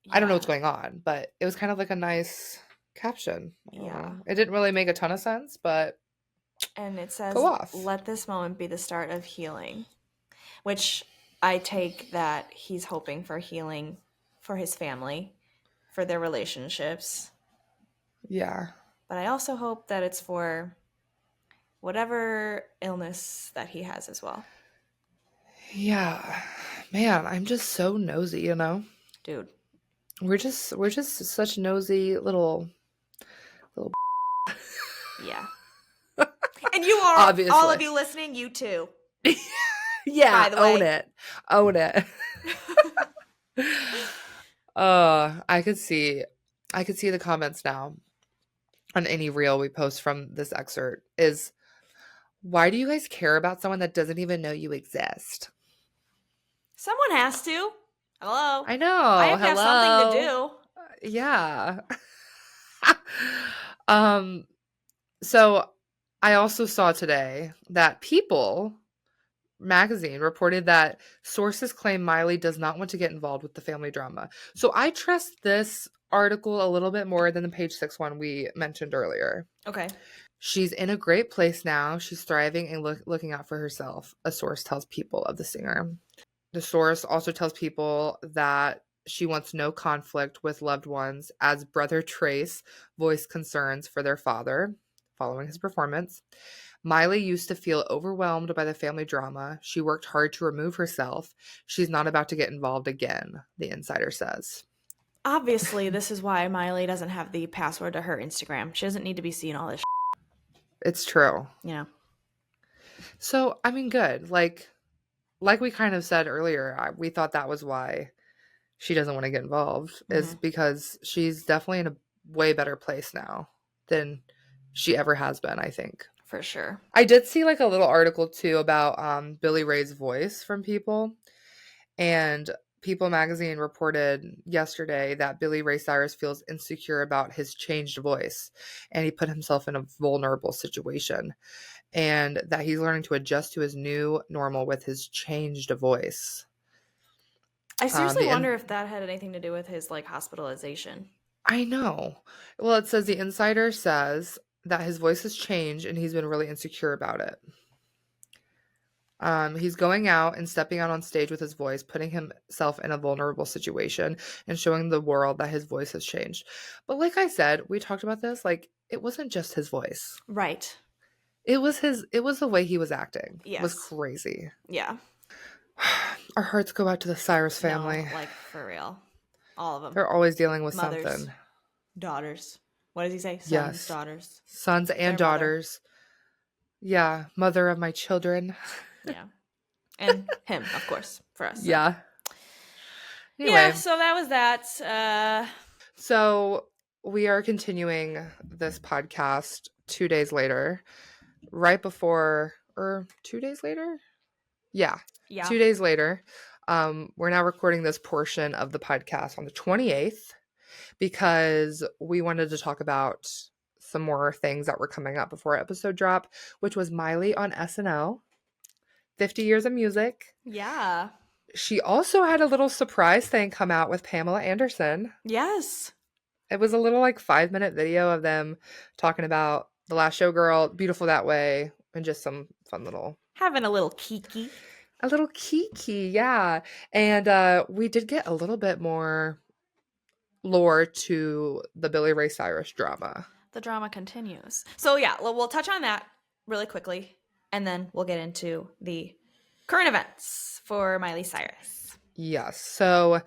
yeah. I don't know what's going on, but it was kind of like a nice caption. Yeah. It didn't really make a ton of sense, but and it says, go off. Let this moment be the start of healing, which I take that he's hoping for healing for his family, for their relationships. Yeah. But I also hope that it's for whatever illness that he has as well. Yeah. Man, I'm just so nosy, you know? Dude. We're just such nosy little Yeah. And you are, obviously. All of you listening, you too. Yeah, by the way. Own it. I could see the comments now on any reel we post from this excerpt is, why do you guys care about someone that doesn't even know you exist? Someone has to. Hello. I know. I have to have something to do. Yeah. So I also saw today that People magazine reported that sources claim Miley does not want to get involved with the family drama. So I trust this article a little bit more than the Page 6 one we mentioned earlier. Okay. She's in a great place now. She's thriving and looking out for herself, a source tells People of the singer. The source also tells People that she wants no conflict with loved ones as brother Trace voiced concerns for their father following his performance. Miley used to feel overwhelmed by the family drama. She worked hard to remove herself. She's not about to get involved again, the insider says. Obviously, this is why Miley doesn't have the password to her Instagram. She doesn't need to be seeing all this shit. It's true. You know. So, I mean, good. Like we kind of said earlier, we thought that was why she doesn't want to get involved, is because she's definitely in a way better place now than she ever has been, I think. For sure. I did see like a little article too about Billy Ray's voice from People, and People magazine reported yesterday that Billy Ray Cyrus feels insecure about his changed voice, and he put himself in a vulnerable situation, and that he's learning to adjust to his new normal with his changed voice. I seriously wonder if that had anything to do with his like hospitalization. I know. Well, it says the insider says that his voice has changed and he's been really insecure about it. He's going out and stepping out on stage with his voice, putting himself in a vulnerable situation and showing the world that his voice has changed. But like I said, we talked about this, like it wasn't just his voice. Right. It was the way he was acting. Yes. It was crazy. Yeah. Our hearts go out to the Cyrus family. No, like for real. All of them. They're always dealing with Mothers, something. Daughters. What does he say? Sons, yes. Daughters. Sons and daughters. Mother. Yeah. Mother of my children. Yeah. And him, of course, for us. So. Yeah. Anyway. Yeah, so that was that. So we are continuing this podcast 2 days later, right before, or 2 days later? Yeah. 2 days later. We're now recording this portion of the podcast on the 28th because we wanted to talk about some more things that were coming up before episode drop, which was Miley on SNL, 50 Years of Music. Yeah. She also had a little surprise thing come out with Pamela Anderson. Yes. It was a little like 5-minute video of them talking about The Last Showgirl, Beautiful That Way, and just some fun little... Having a little kiki. A little kiki, yeah. And we did get a little bit more lore to the Billy Ray Cyrus drama. The drama continues. So yeah, we'll touch on that really quickly, and then we'll get into the current events for Miley Cyrus. Yes. So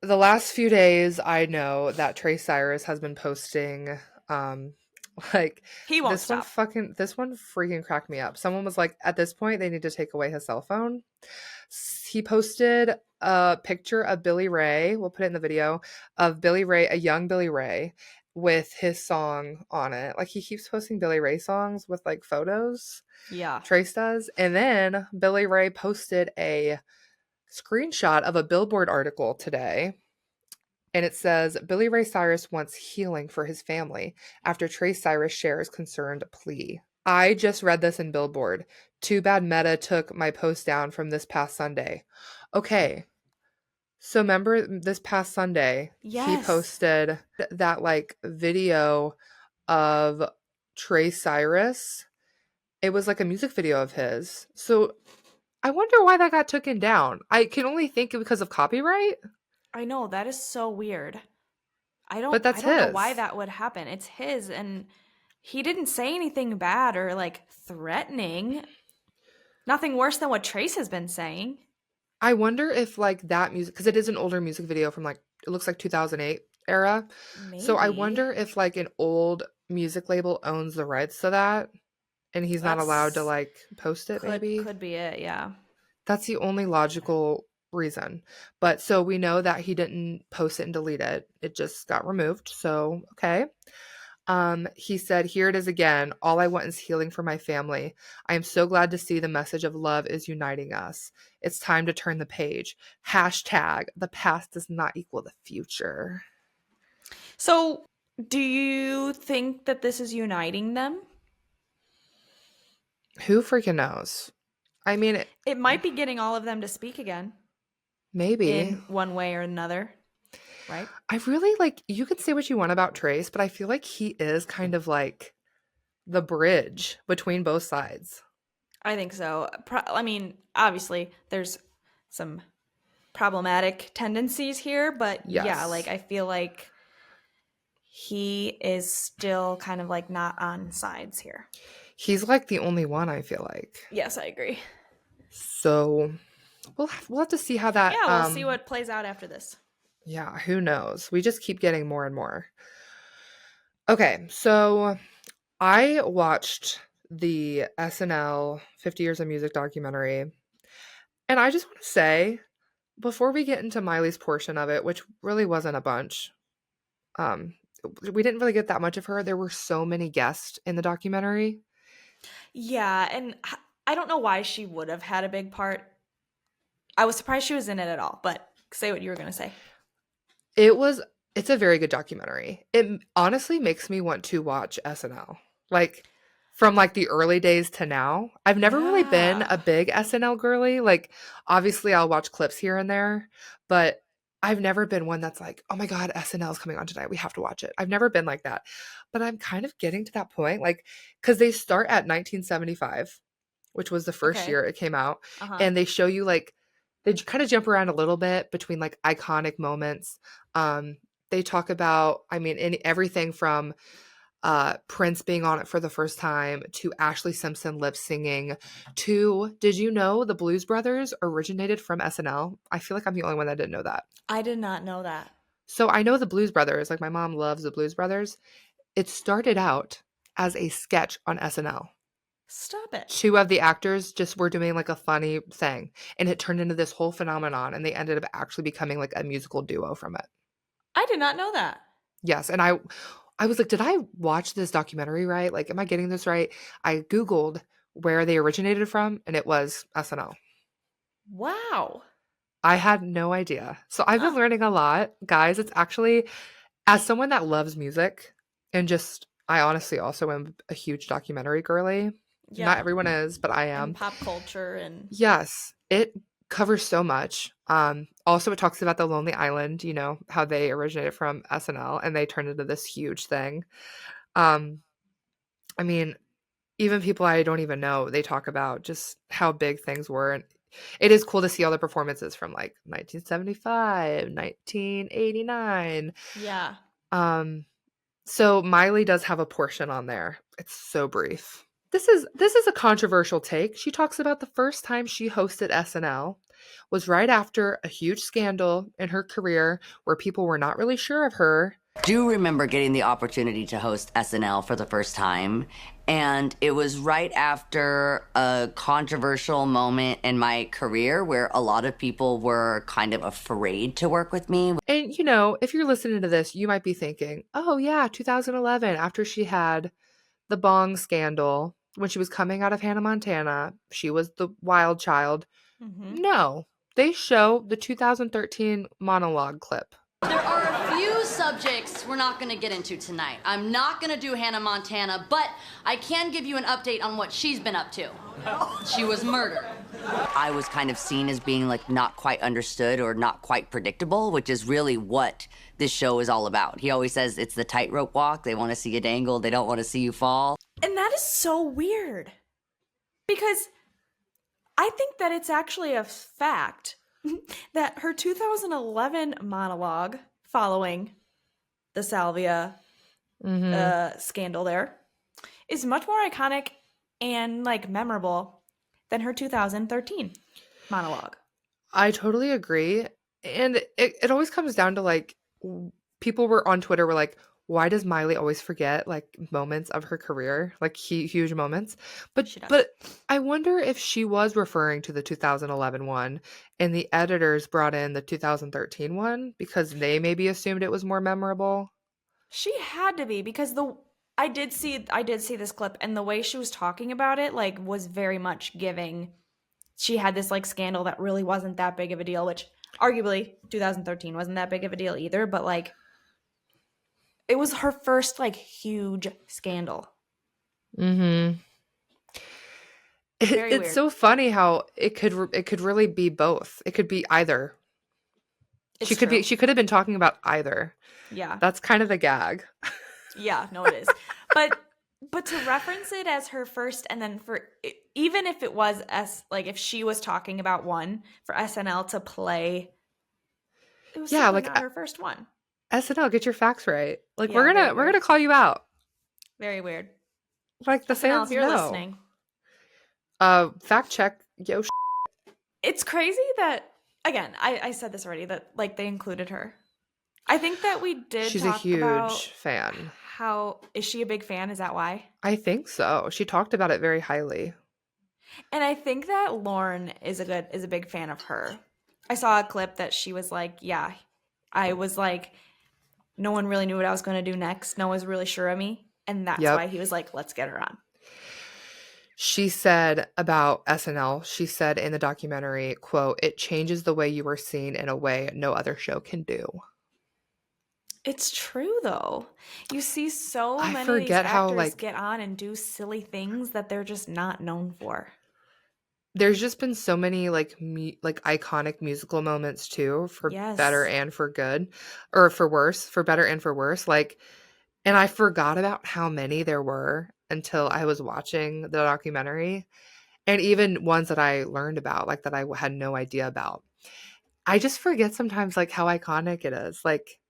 the last few days, I know that Trey Cyrus has been posting like he won't stop. This one freaking cracked me up. Someone was like, at this point they need to take away his cell phone. He posted a picture of Billy Ray, we'll put it in the video, of Billy Ray, a young Billy Ray, with his song on it. Like, he keeps posting Billy Ray songs with like photos. Yeah. Trace does. And then Billy Ray posted a screenshot of a Billboard article today. And it says, Billy Ray Cyrus wants healing for his family after Trey Cyrus shares concerned plea. I just read this in Billboard. Too bad Meta took my post down from this past Sunday. Okay. So remember this past Sunday, yes, he posted that like video of Trey Cyrus. It was like a music video of his. So I wonder why that got taken down. I can only think because of copyright. I know, that is so weird. I don't know why that would happen. It's his, and he didn't say anything bad or like threatening. Nothing worse than what Trace has been saying. I wonder if like that music, because it is an older music video from like, it looks like 2008 era. Maybe. So I wonder if like an old music label owns the rights to that and he's not allowed to like post it. Maybe could be it. Yeah. That's the only logical reason. But so we know that he didn't post it and delete it. It just got removed. So, okay. He said, here it is again. All I want is healing for my family. I am so glad to see the message of love is uniting us. It's time to turn the page. Hashtag, the past does not equal the future. So do you think that this is uniting them? Who freaking knows? I mean, it might be getting all of them to speak again. Maybe. In one way or another. Right? I really like, you could say what you want about Trace, but I feel like he is kind of like the bridge between both sides. I think so. I mean, obviously, there's some problematic tendencies here, but yes. Yeah, like I feel like he is still kind of like not on sides here. He's like the only one, I feel like. Yes, I agree. So we'll have to see how that... Yeah, we'll see what plays out after this. Yeah, who knows? We just keep getting more and more. Okay, so I watched the SNL 50 Years of Music documentary. And I just want to say, before we get into Miley's portion of it, which really wasn't a bunch, we didn't really get that much of her. There were so many guests in the documentary. Yeah, and I don't know why she would have had a big part. I was surprised she was in it at all, but say what you were going to say. It's a very good documentary. It honestly makes me want to watch SNL. Like, from like the early days to now. I've never really been a big SNL girly. Like, obviously I'll watch clips here and there, but I've never been one that's like, oh my God, SNL is coming on tonight. We have to watch it. I've never been like that. But I'm kind of getting to that point. Like, because they start at 1975, which was the first year it came out. Uh-huh. And they show you like, they kind of jump around a little bit between like iconic moments. They talk about, I mean, everything from Prince being on it for the first time to Ashley Simpson lip singing to, did you know the Blues Brothers originated from SNL? I feel like I'm the only one that didn't know that. I did not know that. So I know the Blues Brothers, like my mom loves the Blues Brothers. It started out as a sketch on SNL. Stop it. 2 of the actors just were doing like a funny thing and it turned into this whole phenomenon and they ended up actually becoming like a musical duo from it. I did not know that. Yes. And I was like, did I watch this documentary right? Like, am I getting this right? I Googled where they originated from and it was SNL. Wow. I had no idea. So I've been learning a lot. Guys, it's actually, as someone that loves music, And just, I honestly also am a huge documentary girly. Not Yeah. everyone is, but I And am. pop culture and Yes, it covers so much. Also, it talks about the Lonely Island, you know, how they originated from SNL and they turned into this huge thing. Um, I mean, even people I don't even know, they talk about just how big things were. And it is cool to see all the performances from like 1975, 1989. yeah. Um, so Miley does have a portion on there. It's so brief. This is a controversial take. She talks about the first time she hosted SNL was right after a huge scandal in her career where people were not really sure of her. Do remember getting the opportunity to host SNL for the first time, and it was right after a controversial moment in my career where a lot of people were kind of afraid to work with me. And you know, if you're listening to this, you might be thinking, "Oh yeah, 2011 after she had the bong scandal when she was coming out of Hannah Montana, she was the wild child." Mm-hmm. No. They show the 2013 monologue clip. There are a few subjects we're not going to get into tonight. I'm not going to do Hannah Montana, but I can give you an update on what she's been up to. She was murdered. I was kind of seen as being like not quite understood or not quite predictable, which is really what this show is all about. He always says it's the tightrope walk. They want to see you dangle. They don't want to see you fall. And that is so weird because I think that it's actually a fact that her 2011 monologue following the Salvia scandal there is much more iconic and like memorable than her 2013 monologue. I totally agree. And it always comes down to like people were on Twitter were like, why does Miley always forget like moments of her career, like huge moments? But I wonder if she was referring to the 2011 one and the editors brought in the 2013 one because they maybe assumed it was more memorable. She had to be because I did see this clip and the way she was talking about it like was very much giving she had this like scandal that really wasn't that big of a deal, which arguably 2013 wasn't that big of a deal either, but like it was her first like huge scandal. Mm-hmm. It's weird. so funny how it could really be both. It could be either. It's she could true. be she could have been talking about either. Yeah. That's kind of the gag. Yeah, no it is. But to reference it as her first and then for even if it was like if she was talking about one for SNL to play it was like not her first one. SNL, get your facts right. Like Yeah, we're gonna call you out. Very weird. Like the SNL, fans if you're know. listening. Fact check, yo. It's crazy that again, I said this already that like they included her. I think that we did. She's talk a huge about fan. How is she a big fan? Is that why? I think so. She talked about it very highly. And I think that Lauren is a big fan of her. I saw a clip that she was like, yeah, I was like, no one really knew what I was going to do next. No one was really sure of me. And that's why he was like, let's get her on. She said about SNL, she said in the documentary, quote, "It changes the way you are seen in a way no other show can do." It's true, though. You see so many of these actors get on and do silly things that they're just not known for. There's just been so many like iconic musical moments too, for better and for good, or for worse, for better and for worse. Like, and I forgot about how many there were until I was watching the documentary, and even ones that I learned about, like that I had no idea about. I just forget sometimes like how iconic it is. Like,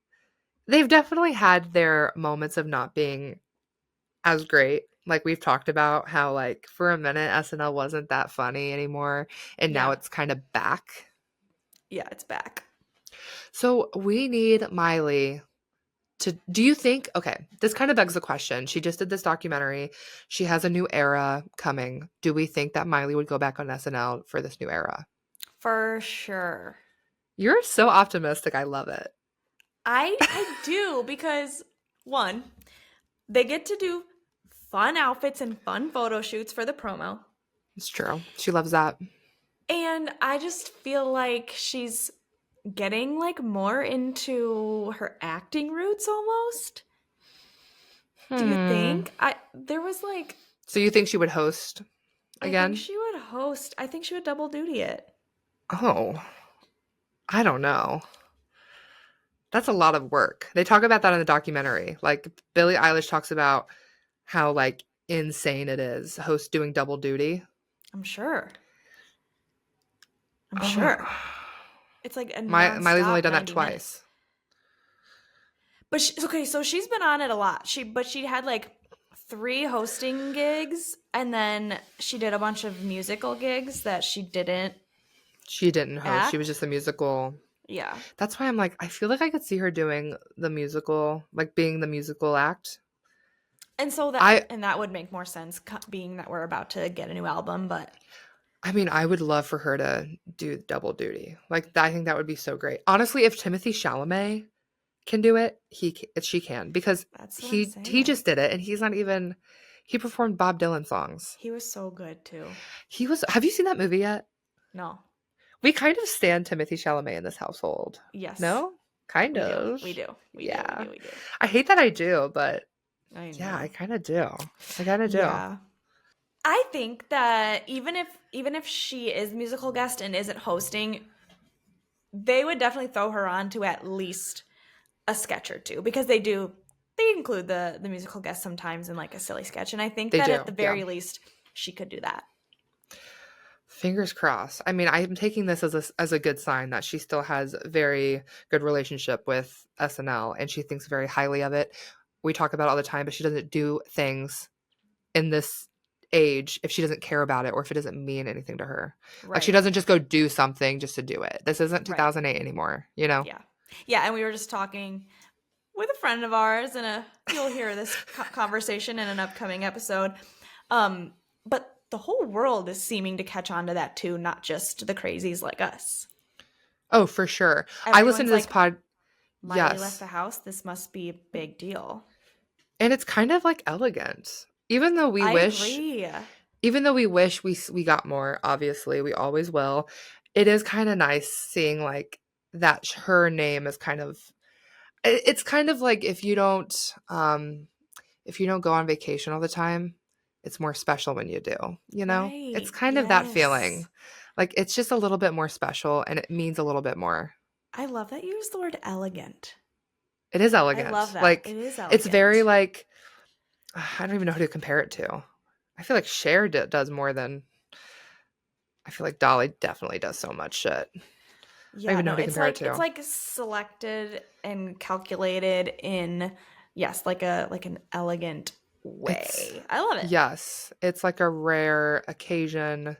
they've definitely had their moments of not being as great. Like we've talked about how like for a minute SNL wasn't that funny anymore and now it's kind of back. Yeah, it's back. So we need Miley to, do you think, okay, this kind of begs the question. She just did this documentary. She has a new era coming. Do we think that Miley would go back on SNL for this new era? For sure. You're so optimistic. I love it. I do because one, they get to do fun outfits and fun photo shoots for the promo. It's true. She loves that. And I just feel like she's getting like more into her acting roots almost. Do you think? There was like... So you think she would host again? I think she would host. I think she would double duty it. Oh, I don't know. That's a lot of work. They talk about that in the documentary. Like, Billie Eilish talks about how, like, insane it is, host doing double duty. I'm sure. It's like a Miley's only done that twice. Minutes. But so she's been on it a lot. She had like 3 hosting gigs, and then she did a bunch of musical gigs that she didn't host. act. She was just a musical. Yeah. That's why I'm like, I feel like I could see her doing the musical, like being the musical act. And so that would make more sense, being that we're about to get a new album. But I mean, I would love for her to do double duty. Like, I think that would be so great. Honestly, if Timothée Chalamet can do it, she can, because he just did it, and he's not even. He performed Bob Dylan songs. He was so good too. Have you seen that movie yet? No. We kind of stand Timothée Chalamet in this household. Yes. No? Kind of. We do. We do. I hate that I do, but I know. yeah, I kind of do. Yeah. I think that even if she is musical guest and isn't hosting, they would definitely throw her on to at least a sketch or two, because they include the musical guest sometimes in like a silly sketch, and I think at the very least she could do that. Fingers crossed. I mean, I'm taking this as a good sign that she still has a very good relationship with SNL, and she thinks very highly of it. We talk about it all the time, but she doesn't do things in this age if she doesn't care about it or if it doesn't mean anything to her. Right. Like, she doesn't just go do something just to do it. This isn't 2008 anymore, you know? Yeah, and we were just talking with a friend of ours, and you'll hear this conversation in an upcoming episode. But the whole world is seeming to catch on to that too, not just the crazies like us. Oh, for sure. Everyone's I listened to this pod. Miley left the house. This must be a big deal. And it's kind of like elegant. Even though we wish we got more, obviously, we always will. It is kind of nice seeing like that her name is kind of, it's kind of like if you don't go on vacation all the time, it's more special when you do, you know? Right. It's kind of that feeling. Like, it's just a little bit more special, and it means a little bit more. I love that you use the word elegant. It is elegant. I love that. Like, it is elegant. It's very like, I don't even know who to compare it to. I feel like Cher does more than, I feel like Dolly definitely does so much shit. Yeah, I don't even know who to compare it to. It's like selected and calculated in, yes, like an elegant way. I love it. Yes, it's like a rare occasion.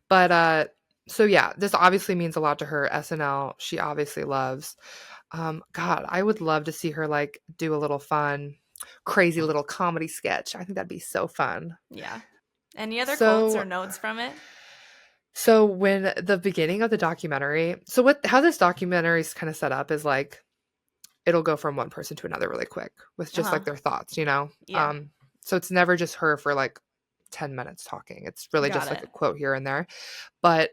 But so yeah, this obviously means a lot to her. SNL, she obviously loves. God, I would love to see her like do a little fun, crazy little comedy sketch. I think that'd be so fun. Yeah. Any other quotes or notes from it? So when the beginning of the documentary, how this documentary is kind of set up is like, it'll go from one person to another really quick with just like their thoughts, you know? Yeah. So it's never just her for like 10 minutes talking. It's really like a quote here and there. But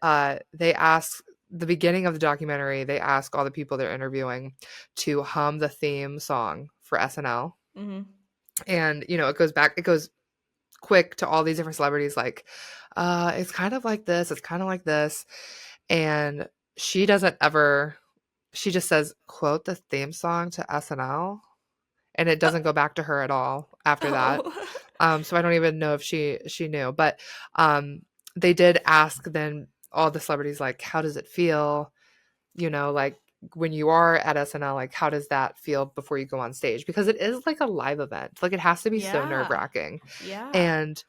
they ask, the beginning of the documentary, they ask all the people they're interviewing to hum the theme song for SNL. Mm-hmm. And, you know, it goes quick to all these different celebrities, like, it's kind of like this, it's kind of like this. And she just says, quote the theme song to SNL. And it doesn't go back to her at all after that. So I don't even know if she knew. But they did ask then all the celebrities, like, how does it feel? You know, like, when you are at SNL, like, how does that feel before you go on stage? Because it is like a live event. Like, it has to be so nerve-wracking. Yeah. And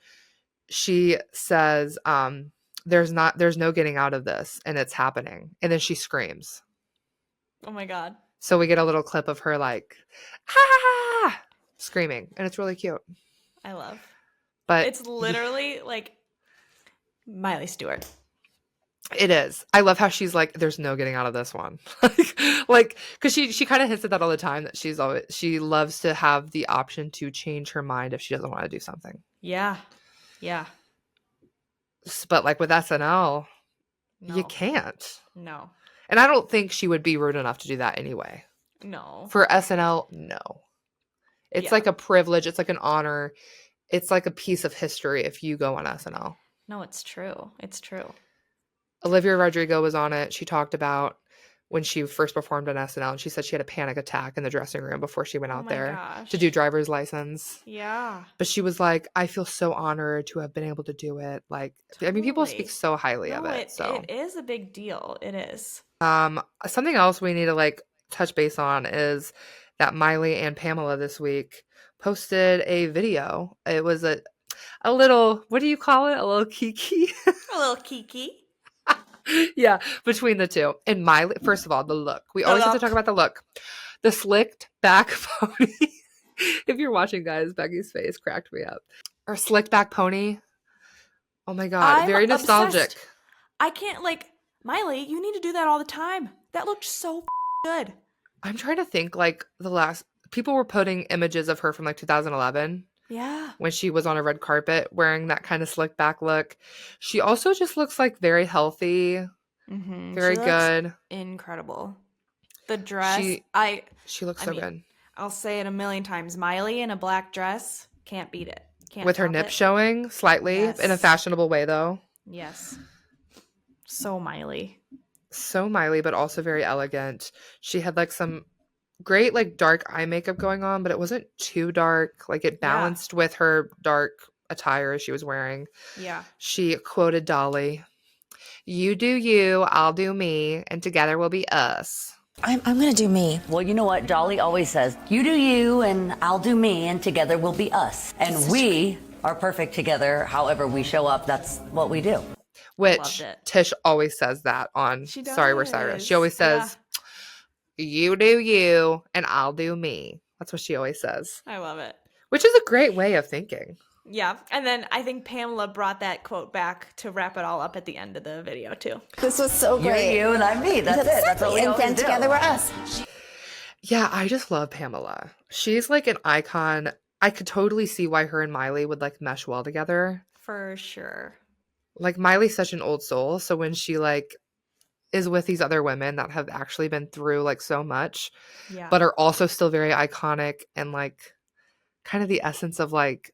she says, there's no getting out of this, and it's happening. And then she screams. Oh my God. So we get a little clip of her like, ah, screaming, and it's really cute. I love. But it's literally like Miley Stewart. It is. I love how she's like, there's no getting out of this one. Like, because she kind of hints at that all the time, that she loves to have the option to change her mind if she doesn't want to do something. Yeah. Yeah. But like with SNL, you can't. No. And I don't think she would be rude enough to do that anyway. No. For SNL, no. It's like a privilege. It's like an honor. It's like a piece of history if you go on SNL. No, it's true. It's true. Olivia Rodrigo was on it. She talked about when she first performed on SNL, and she said she had a panic attack in the dressing room before she went out there to do driver's license. Yeah. But she was like, I feel so honored to have been able to do it. Like, totally. I mean, people speak so highly of it. So it is a big deal. It is. Something else we need to like touch base on is that Miley and Pamela this week posted a video. It was a little, what do you call it? A little kiki? A little kiki. Yeah, between the two. And Miley, first of all, the look. We always have to talk about the look. The slicked back pony. If you're watching, guys, Becky's face cracked me up. Or slicked back pony. Oh my God. Very nostalgic. Obsessed. I can't, like, Miley, you need to do that all the time. That looked so good. I'm trying to think, like, people were putting images of her from, like, 2011. Yeah. When she was on a red carpet wearing that kind of slick back look. She also just looks like very healthy. Mm-hmm. Very good. Incredible. The dress. She looks so good. I'll say it a million times. Miley in a black dress. Can't beat it. Can't with her nip showing slightly in a fashionable way, though. Yes. So Miley. So Miley, but also very elegant. She had like some great like dark eye makeup going on, but it wasn't too dark. Like it balanced with her dark attire she was wearing. Yeah. She quoted Dolly, "You do you, I'll do me, and together we'll be us." I'm gonna do me. Well, you know what Dolly always says, you do you and I'll do me and together we'll be us. And we are perfect together. However we show up, that's what we do. Which Tish always says that on Sorry We're Cyrus. She always says, you do you and I'll do me. That's what she always says. I love it. Which is a great way of thinking. Yeah. And then I think Pamela brought that quote back to wrap it all up at the end of the video too. This was so great. You're you and I'm me. That's it. That's what we always do. Together we're us. Yeah, I just love Pamela. She's like an icon. I could totally see why her and Miley would like mesh well together. For sure. Like Miley's such an old soul. So when she like is with these other women that have actually been through like so much, but are also still very iconic and like kind of the essence of like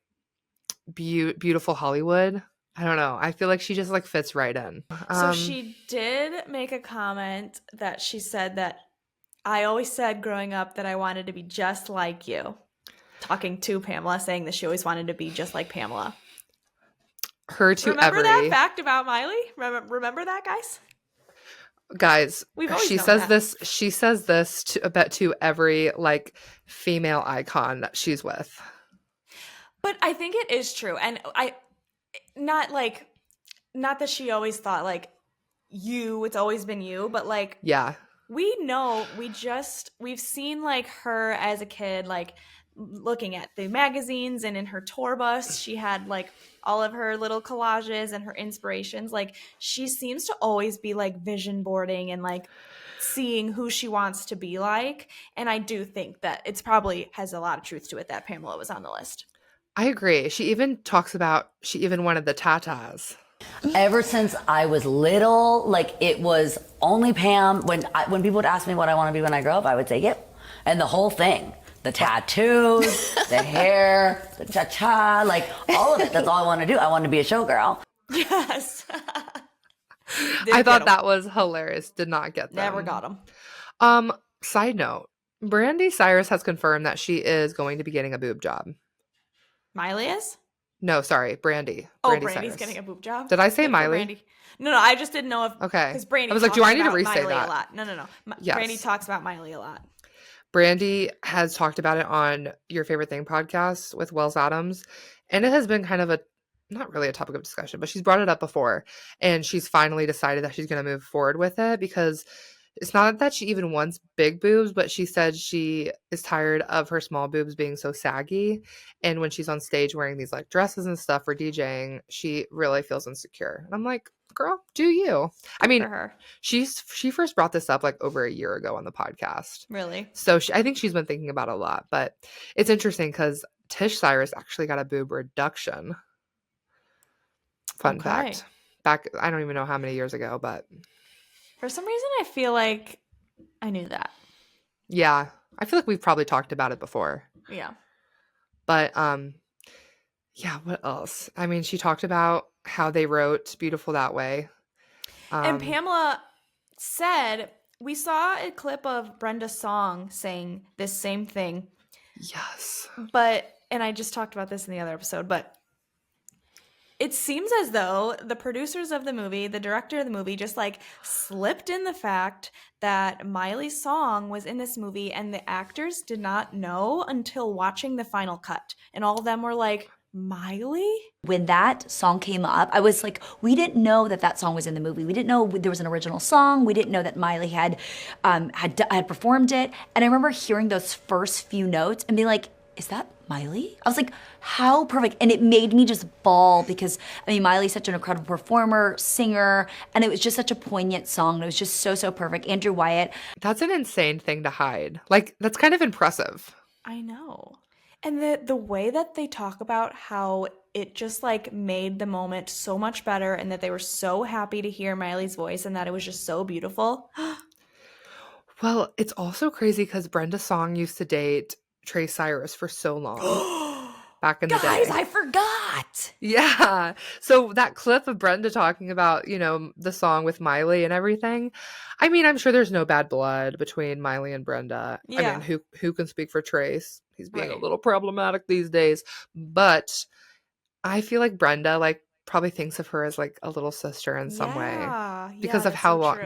beautiful Hollywood. I don't know. I feel like she just like fits right in. So she did make a comment that she said that I always said growing up that I wanted to be just like you. Talking to Pamela, saying that she always wanted to be just like Pamela. Remember that fact about Miley? Remember that, guys? Guys, she says this to every like female icon that she's with. But I think it is true. And not that she always thought like it's always been you, but like we know we've seen like her as a kid, like looking at the magazines, and in her tour bus she had like all of her little collages and her inspirations. Like she seems to always be like vision boarding and like seeing who she wants to be like. And I do think that it's probably has a lot of truth to it that Pamela was on the list. I agree. She even talks about she even wanted the tatas. Ever since I was little, like it was only Pam. When people would ask me what I want to be when I grow up, I would say yep. And the whole thing. The tattoos, the hair, the cha-cha, like all of it. That's all I want to do. I want to be a showgirl. Yes. I thought that was hilarious. Did not get them. Never got them. Side note, Brandy Cyrus has confirmed that she is going to be getting a boob job. Miley is? No, sorry, Brandy. Brandy's Cyrus. getting a boob job? Did I say Miley? Brandy. No, I just didn't know if... Okay. Because Brandy I was like, do I need to re-say Miley that? A lot. No. Yes. Brandy talks about Miley a lot. Brandy has talked about it on Your Favorite Thing podcast with Wells Adams, and it has been kind of not really a topic of discussion, but she's brought it up before, and she's finally decided that she's going to move forward with it because it's not that she even wants big boobs, but she said she is tired of her small boobs being so saggy, and when she's on stage wearing these like dresses and stuff for DJing, she really feels insecure. And I'm like, girl, do you? I mean, she first brought this up like over a year ago on the podcast. Really? So I think she's been thinking about it a lot. But it's interesting because Tish Cyrus actually got a boob reduction. Fun fact. Back, I don't even know how many years ago, but for some reason I feel like I knew that. Yeah, I feel like we've probably talked about it before. Yeah. But yeah, what else? I mean, she talked about how they wrote Beautiful That Way. And Pamela said, we saw a clip of Brenda Song saying this same thing. Yes. And I just talked about this in the other episode, but it seems as though the producers of the movie, the director of the movie, just like slipped in the fact that Miley's song was in this movie and the actors did not know until watching the final cut. And all of them were like, Miley? When that song came up, I was like, we didn't know that song was in the movie. We didn't know there was an original song. We didn't know that Miley had performed it. And I remember hearing those first few notes and being like, is that Miley? I was like, how perfect. And it made me just bawl because, I mean, Miley's such an incredible performer, singer, and it was just such a poignant song. And it was just so, so perfect. Andrew Wyatt. That's an insane thing to hide. Like, that's kind of impressive. I know. And the way that they talk about how it just like made the moment so much better and that they were so happy to hear Miley's voice and that it was just so beautiful. Well, it's also crazy because Brenda Song used to date Cyrus for so long back in the day. Guys, I forgot. Yeah. So that clip of Brenda talking about, you know, the song with Miley and everything. I mean, I'm sure there's no bad blood between Miley and Brenda. Yeah. I mean, who can speak for Trace? He's being a little problematic these days. But I feel like Brenda like probably thinks of her as like a little sister in some way because of how long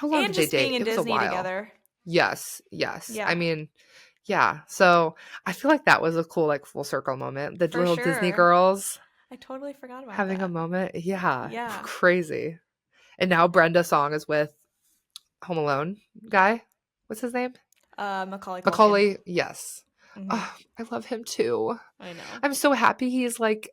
and did they just date? being in It was Disney a while. together. Yes. Yeah. I mean, yeah. So I feel like that was a cool like full circle moment. The little Disney girls I totally forgot about having that. a moment. Yeah. Yeah. Crazy. And now Brenda Song is with Home Alone guy. What's his name? Macaulay Culkin. Macaulay. Yes. Mhm. Oh, I love him too. I know. I'm so happy he's like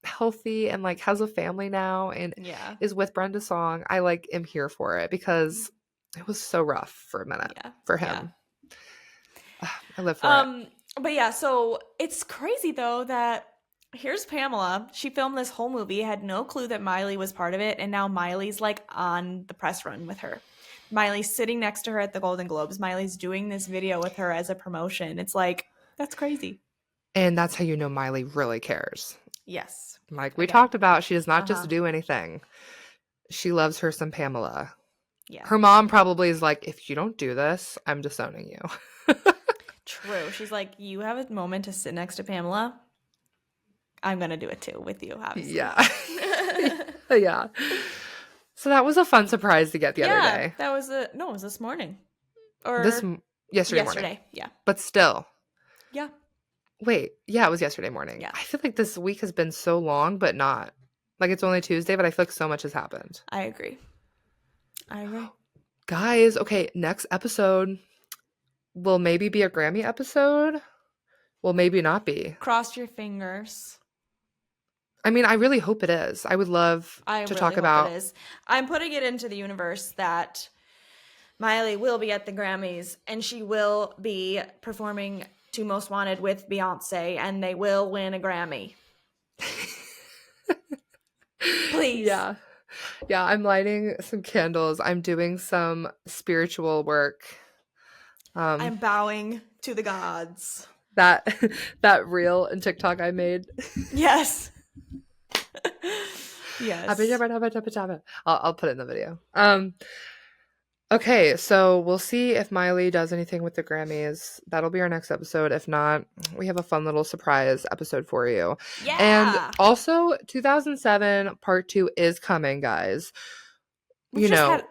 healthy and like has a family now and is with Brenda Song. I like am here for it because it was so rough for a minute for him. Yeah. I live for it. But yeah, so it's crazy though that here's Pamela. She filmed this whole movie, had no clue that Miley was part of it, and now Miley's like on the press run with her. Miley's sitting next to her at the Golden Globes. Miley's doing this video with her as a promotion. It's like, that's crazy. And that's how you know Miley really cares. Yes. Like we talked about, she does not just do anything. She loves her some Pamela. Yeah. Her mom probably is like, if you don't do this, I'm disowning you. True. She's like, you have a moment to sit next to Pamela. I'm going to do it too with you, obviously. Yeah. Yeah. So that was a fun surprise to get the other day. That was it was this morning. Or yesterday morning. Yeah. But still. Yeah. Wait. Yeah, it was yesterday morning. Yeah. I feel like this week has been so long, but not. Like it's only Tuesday, but I feel like so much has happened. I agree. Guys, okay, next episode will maybe be a Grammy episode. Will maybe not be. Cross your fingers. I mean, I really hope it is. I would love to talk about. It is. I'm putting it into the universe that Miley will be at the Grammys and she will be performing to Most Wanted with Beyonce and they will win a Grammy. Please. Yeah. Yeah, I'm lighting some candles. I'm doing some spiritual work. I'm bowing to the gods. That reel in TikTok I made. Yes. Yes. I'll put it in the video. Okay, so we'll see if Miley does anything with the Grammys. That'll be our next episode. If not, we have a fun little surprise episode for you. Yeah. And also, 2007 Part 2 is coming, guys. We've had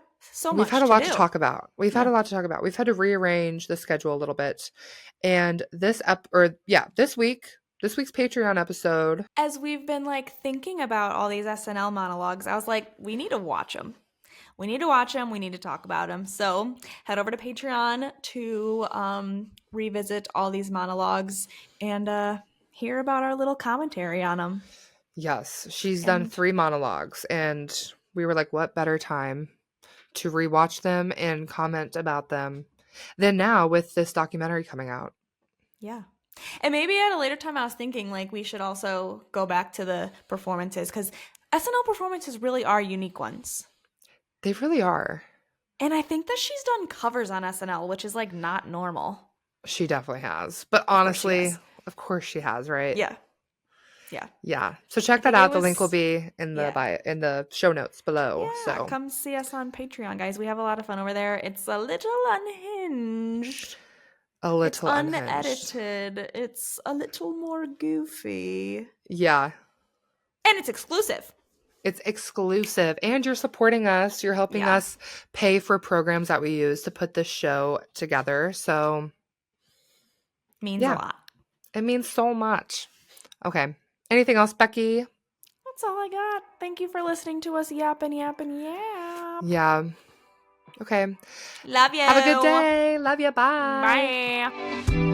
a lot to talk about. We've had to rearrange the schedule a little bit. And this week's Patreon episode. As we've been like thinking about all these SNL monologues, I was like, we need to watch them. We need to talk about them. So head over to Patreon to revisit all these monologues and hear about our little commentary on them. Yes, she's done 3 monologues, and we were like, what better time to rewatch them and comment about them than now with this documentary coming out. Yeah. And maybe at a later time I was thinking like we should also go back to the performances because SNL performances really are unique ones. They really are. And I think that she's done covers on SNL, which is like not normal. She definitely has. But honestly, Of course she has, right? Yeah. So check that out. The link will be in the bio, in the show notes below. Yeah, So come see us on Patreon, guys. We have a lot of fun over there. It's a little unhinged. It's unedited. It's a little more goofy. Yeah. And it's exclusive. It's exclusive. And you're supporting us. You're helping us pay for programs that we use to put this show together. So means a lot. It means so much. Okay. Anything else, Becky? That's all I got. Thank you for listening to us yap. Yeah. Okay. Love you. Have a good day. Love you. Bye. Bye.